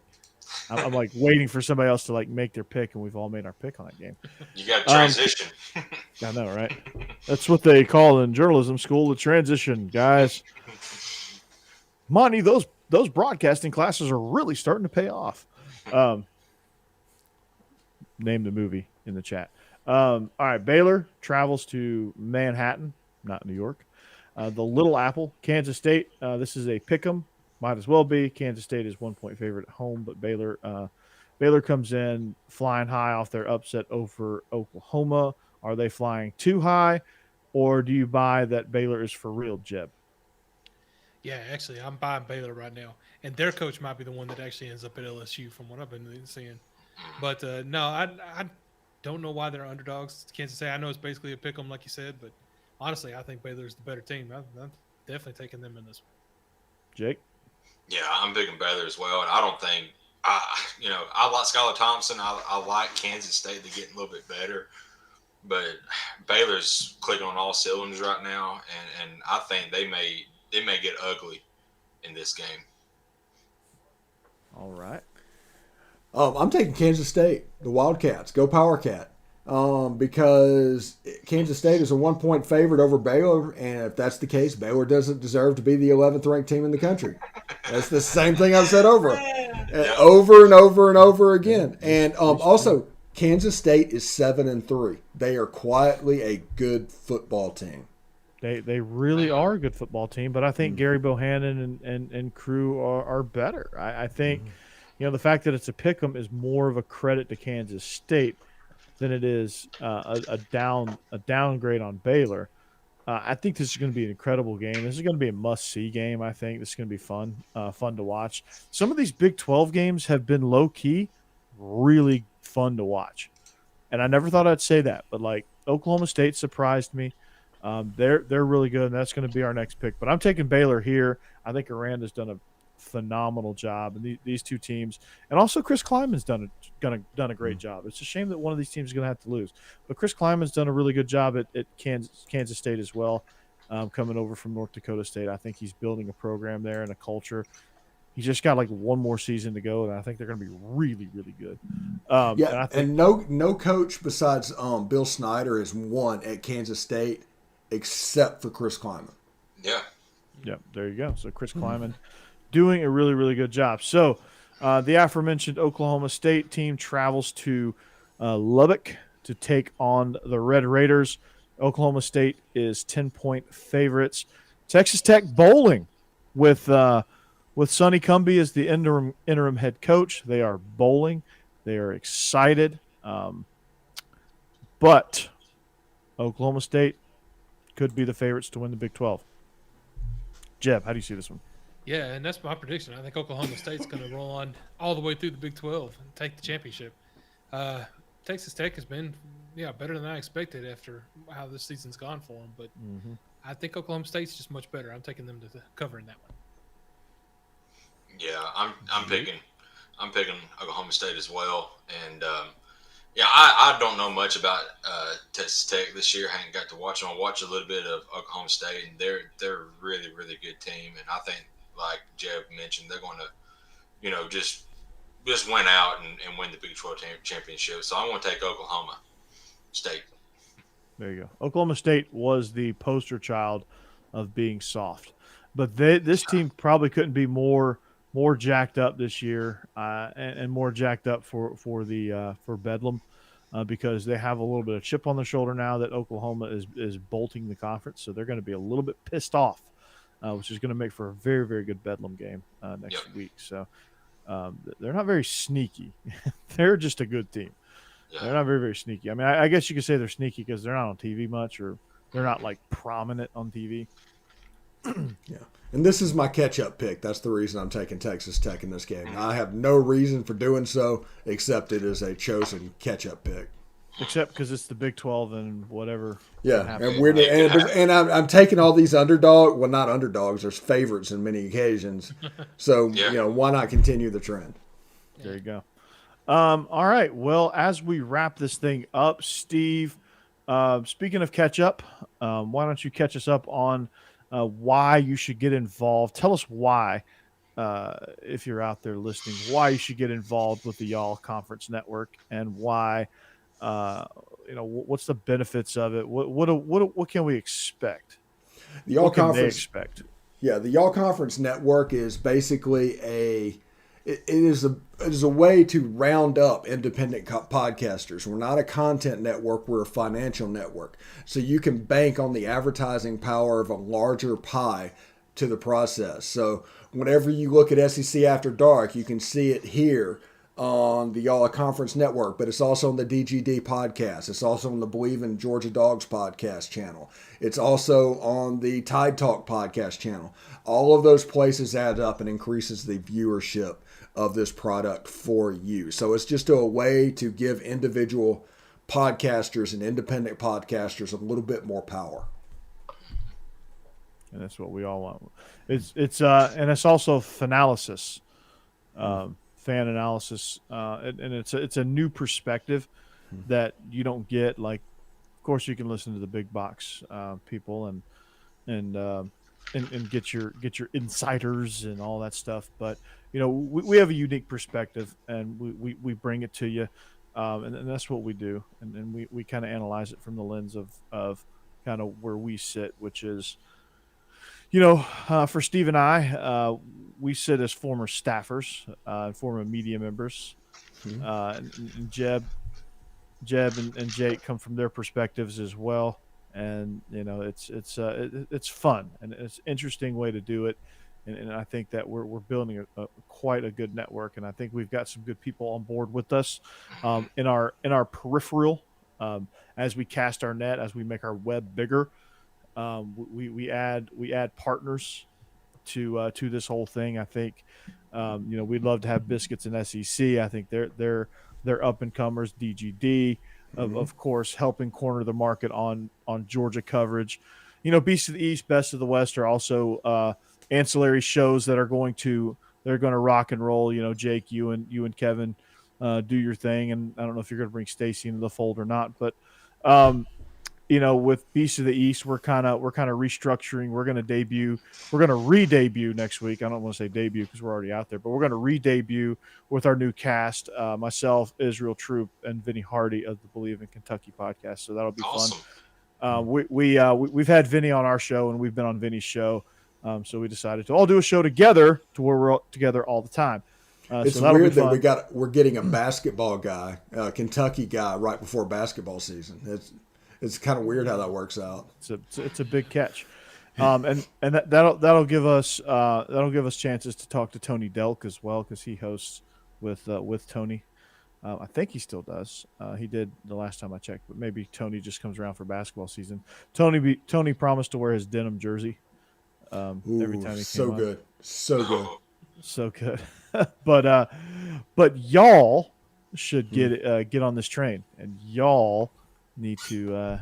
Speaker 1: I'm like waiting for somebody else to make their pick, and we've all made our pick on that game.
Speaker 3: You got to transition.
Speaker 1: I know, right? That's what they call in journalism school the transition, guys. Monty, those broadcasting classes are really starting to pay off. Name the movie in the chat. All right, Baylor travels to Manhattan, not New York. The Little Apple, Kansas State. This is a pick 'em. Might as well be. Kansas State is 1-point favorite at home, but Baylor comes in flying high off their upset over Oklahoma. Are they flying too high, or do you buy that Baylor is for real, Jeb?
Speaker 2: Yeah, actually, I'm buying Baylor right now, and their coach might be the one that actually ends up at LSU, from what I've been seeing. But no, I don't know why they're underdogs. Kansas State, I know it's basically a pick 'em, like you said, but honestly, I think Baylor's the better team. I'm definitely taking them in this one.
Speaker 1: Jake?
Speaker 3: Yeah, I'm picking Baylor as well, and I don't think I like Skylar Thompson. I like Kansas State to get a little bit better, but Baylor's clicking on all cylinders right now, and I think they may get ugly in this game.
Speaker 1: All right.
Speaker 4: I'm taking Kansas State, the Wildcats. Go Power Cat. Because Kansas State is a 1-point favorite over Baylor, and if that's the case, Baylor doesn't deserve to be the 11th ranked team in the country. That's the same thing I've said over and over again. And also, Kansas State is 7-3. They are quietly a good football team.
Speaker 1: They really are a good football team, but I think Gary Bohannon and crew are better. I think the fact that it's a pick 'em is more of a credit to Kansas State than it is a downgrade on Baylor. I think this is going to be an incredible game. This is going to be a must-see game, I think. This is going to be fun to watch. Some of these Big 12 games have been low-key, really fun to watch. And I never thought I'd say that, but Oklahoma State surprised me. They're really good, and that's going to be our next pick. But I'm taking Baylor here. I think Aranda's done a phenomenal job, and these two teams, and also Chris Kleiman's done a great job. It's a shame that one of these teams is going to have to lose, but Chris Kleiman's done a really good job at Kansas State as well. Coming over from North Dakota State, I think he's building a program there and a culture. He's just got like one more season to go, and I think they're going to be really, really good.
Speaker 4: And no coach besides Bill Snyder has won at Kansas State except for Chris Kleiman.
Speaker 3: Yeah.
Speaker 1: Yep, there you go. So Chris Kleiman doing a really, really good job. So the aforementioned Oklahoma State team travels to Lubbock to take on the Red Raiders. Oklahoma State is 10-point favorites. Texas Tech bowling with Sonny Cumbie as the interim head coach. They are bowling. They are excited. But Oklahoma State could be the favorites to win the Big 12. Jeb, how do you see this one?
Speaker 2: Yeah, and that's my prediction. I think Oklahoma State's going to roll on all the way through the Big 12 and take the championship. Texas Tech has been, better than I expected after how this season's gone for them. But I think Oklahoma State's just much better. I'm taking them to cover in that one.
Speaker 3: Yeah, I'm picking Oklahoma State as well, and I don't know much about Texas Tech this year. I haven't got to watch them. I watched a little bit of Oklahoma State, and they're a really, really good team. And I think, like Jeb mentioned, they're going to, just win out and win the Big 12 championship. So I'm going to take Oklahoma State.
Speaker 1: There you go. Oklahoma State was the poster child of being soft, but this team probably couldn't be more jacked up this year, and more jacked up for Bedlam, because they have a little bit of chip on their shoulder now that Oklahoma is bolting the conference, so they're going to be a little bit pissed off, which is going to make for a very, very good Bedlam game next week. So they're not very sneaky; they're just a good team. Yeah. They're not very, very sneaky. I mean, I guess you could say they're sneaky because they're not on TV much, or they're not like prominent on TV.
Speaker 4: Yeah. And this is my catch-up pick. That's the reason I'm taking Texas Tech in this game. I have no reason for doing so, except it is a chosen catch-up pick.
Speaker 1: Except because it's the Big 12 and whatever.
Speaker 4: Yeah, and I'm taking all these not underdogs. There's favorites in many occasions. So why not continue the trend?
Speaker 1: There you go. All right. Well, as we wrap this thing up, Steve, speaking of catch up, why don't you catch us up on why you should get involved? Tell us why, if you're out there listening, why you should get involved with the Y'all Conference Network, and why, what's the benefits of it? What can we expect?
Speaker 4: The Y'all Conference.
Speaker 1: They expect?
Speaker 4: Yeah, the Y'all Conference Network is basically it is a way to round up independent podcasters. We're not a content network. We're a financial network. So you can bank on the advertising power of a larger pie to the process. So whenever you look at SEC After Dark, you can see it here on the Y'all Conference Network, but it's also on the DGD podcast. It's also on the Believe in Georgia Dogs podcast channel. It's also on the Tide Talk podcast channel. All of those places add up and increases the viewership of this product for you. So it's just a way to give individual podcasters and independent podcasters a little bit more power.
Speaker 1: And that's what we all want. It's and it's also fan analysis, and it's a new perspective that you don't get. Like, of course, you can listen to the big box people and get your insiders and all that stuff, but we have a unique perspective, and we bring it to you, and that's what we do, and we kind of analyze it from the lens of kind of where we sit, which is, for Steve and I, we sit as former staffers, former media members, and Jeb and Jake come from their perspectives as well. And it's fun, and it's an interesting way to do it, and I think that we're building quite a good network, and I think we've got some good people on board with us in our peripheral, as we cast our net, as we make our web bigger. We add partners to this whole thing. I think we'd love to have Biscuits and SEC. I think they're their up and comers, DGD, of course, helping corner the market on Georgia coverage. Beast of the East, Best of the West are also ancillary shows that are going to rock and roll. Jake, you and Kevin do your thing, and I don't know if you're going to bring Stacy into the fold or not, but with Beast of the East, we're kind of restructuring. We're going to re-debut next week. I don't want to say debut because we're already out there, but we're going to re-debut with our new cast, myself, Israel Troop, and Vinny Hardy of the Believe in Kentucky podcast. So that'll be
Speaker 3: awesome.
Speaker 1: Fun. We've had Vinny on our show, and we've been on Vinny's show. So we decided to all do a show together to where we're together all the time.
Speaker 4: It's weird that we're getting a basketball guy, a Kentucky guy, right before basketball season. It's kind of weird how that works out.
Speaker 1: It's a big catch, and that'll give us chances to talk to Tony Delk as well, because he hosts with Tony. I think he still does. He did the last time I checked, but maybe Tony just comes around for basketball season. Tony promised to wear his denim jersey every time he came on.
Speaker 4: Good, so good,
Speaker 1: so good. But y'all should get on this train, and y'all need to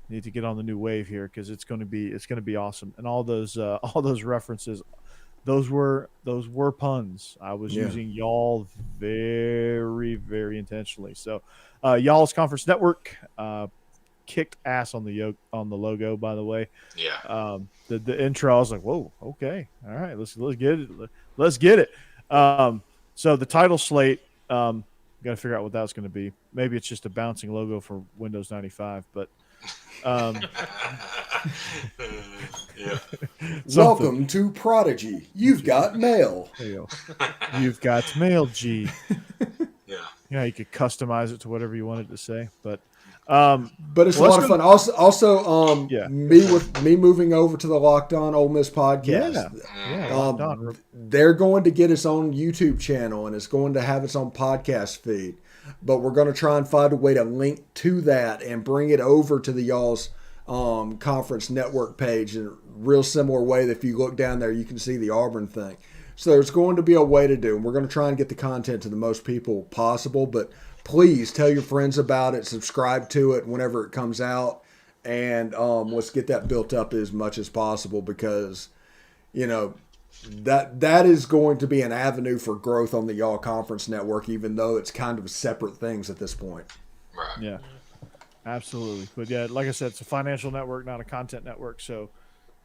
Speaker 1: get on the new wave here, because it's going to be awesome. And all those references, those were puns. I was using y'all very, very intentionally. So y'all's Conference Network kicked ass on the logo, by the way.
Speaker 3: Yeah.
Speaker 1: The intro, I was like, whoa, okay, all right, let's get it. So the title slate, got to figure out what that's going to be. Maybe it's just a bouncing logo for Windows 95, but
Speaker 3: yeah.
Speaker 4: Welcome to Prodigy. You've got mail.
Speaker 1: There you go. You've got mail, G.
Speaker 3: Yeah.
Speaker 1: You could customize it to whatever you wanted to say, but
Speaker 4: it's a lot of fun. Also, me moving over to the Locked On Ole Miss podcast. They're going to get its own YouTube channel, and it's going to have its own podcast feed. But we're going to try and find a way to link to that and bring it over to the y'all's Conference Network page in a real similar way that if you look down there, you can see the Auburn thing. So there's going to be a way to do, and we're going to try and get the content to the most people possible. But please tell your friends about it, subscribe to it whenever it comes out, and let's get that built up as much as possible, because, that is going to be an avenue for growth on the Y'all Conference Network, even though it's kind of separate things at this point.
Speaker 3: Right.
Speaker 1: Yeah, absolutely. But yeah, like I said, it's a financial network, not a content network. So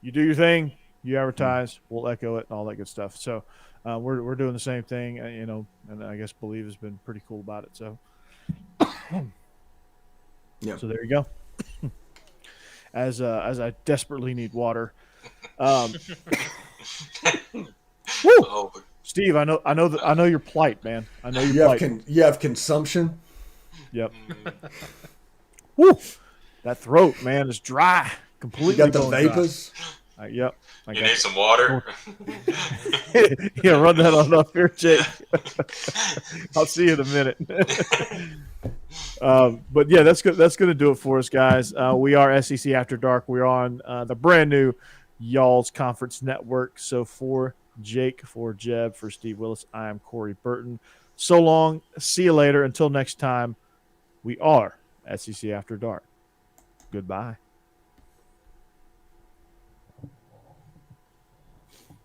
Speaker 1: you do your thing, you advertise, we'll echo it and all that good stuff. So we're doing the same thing, and I guess Believe has been pretty cool about it. So
Speaker 4: yeah.
Speaker 1: So there you go. As I desperately need water. Woo! Steve, I know your plight, man. I know your plight.
Speaker 4: You have consumption.
Speaker 1: Yep. Woo! That throat, man, is dry. Completely.
Speaker 4: You got the vapors.
Speaker 1: Yep.
Speaker 3: You need some water.
Speaker 1: Yeah, run that on up here, Jake. I'll see you in a minute. But yeah, that's good. That's going to do it for us, guys. We are SEC After Dark. We're on the brand new Y'all's Conference Network. So for Jake, for Jeb, for Steve Willis, I am Corey Burton. So long. See you later. Until next time, we are SEC After Dark. Goodbye.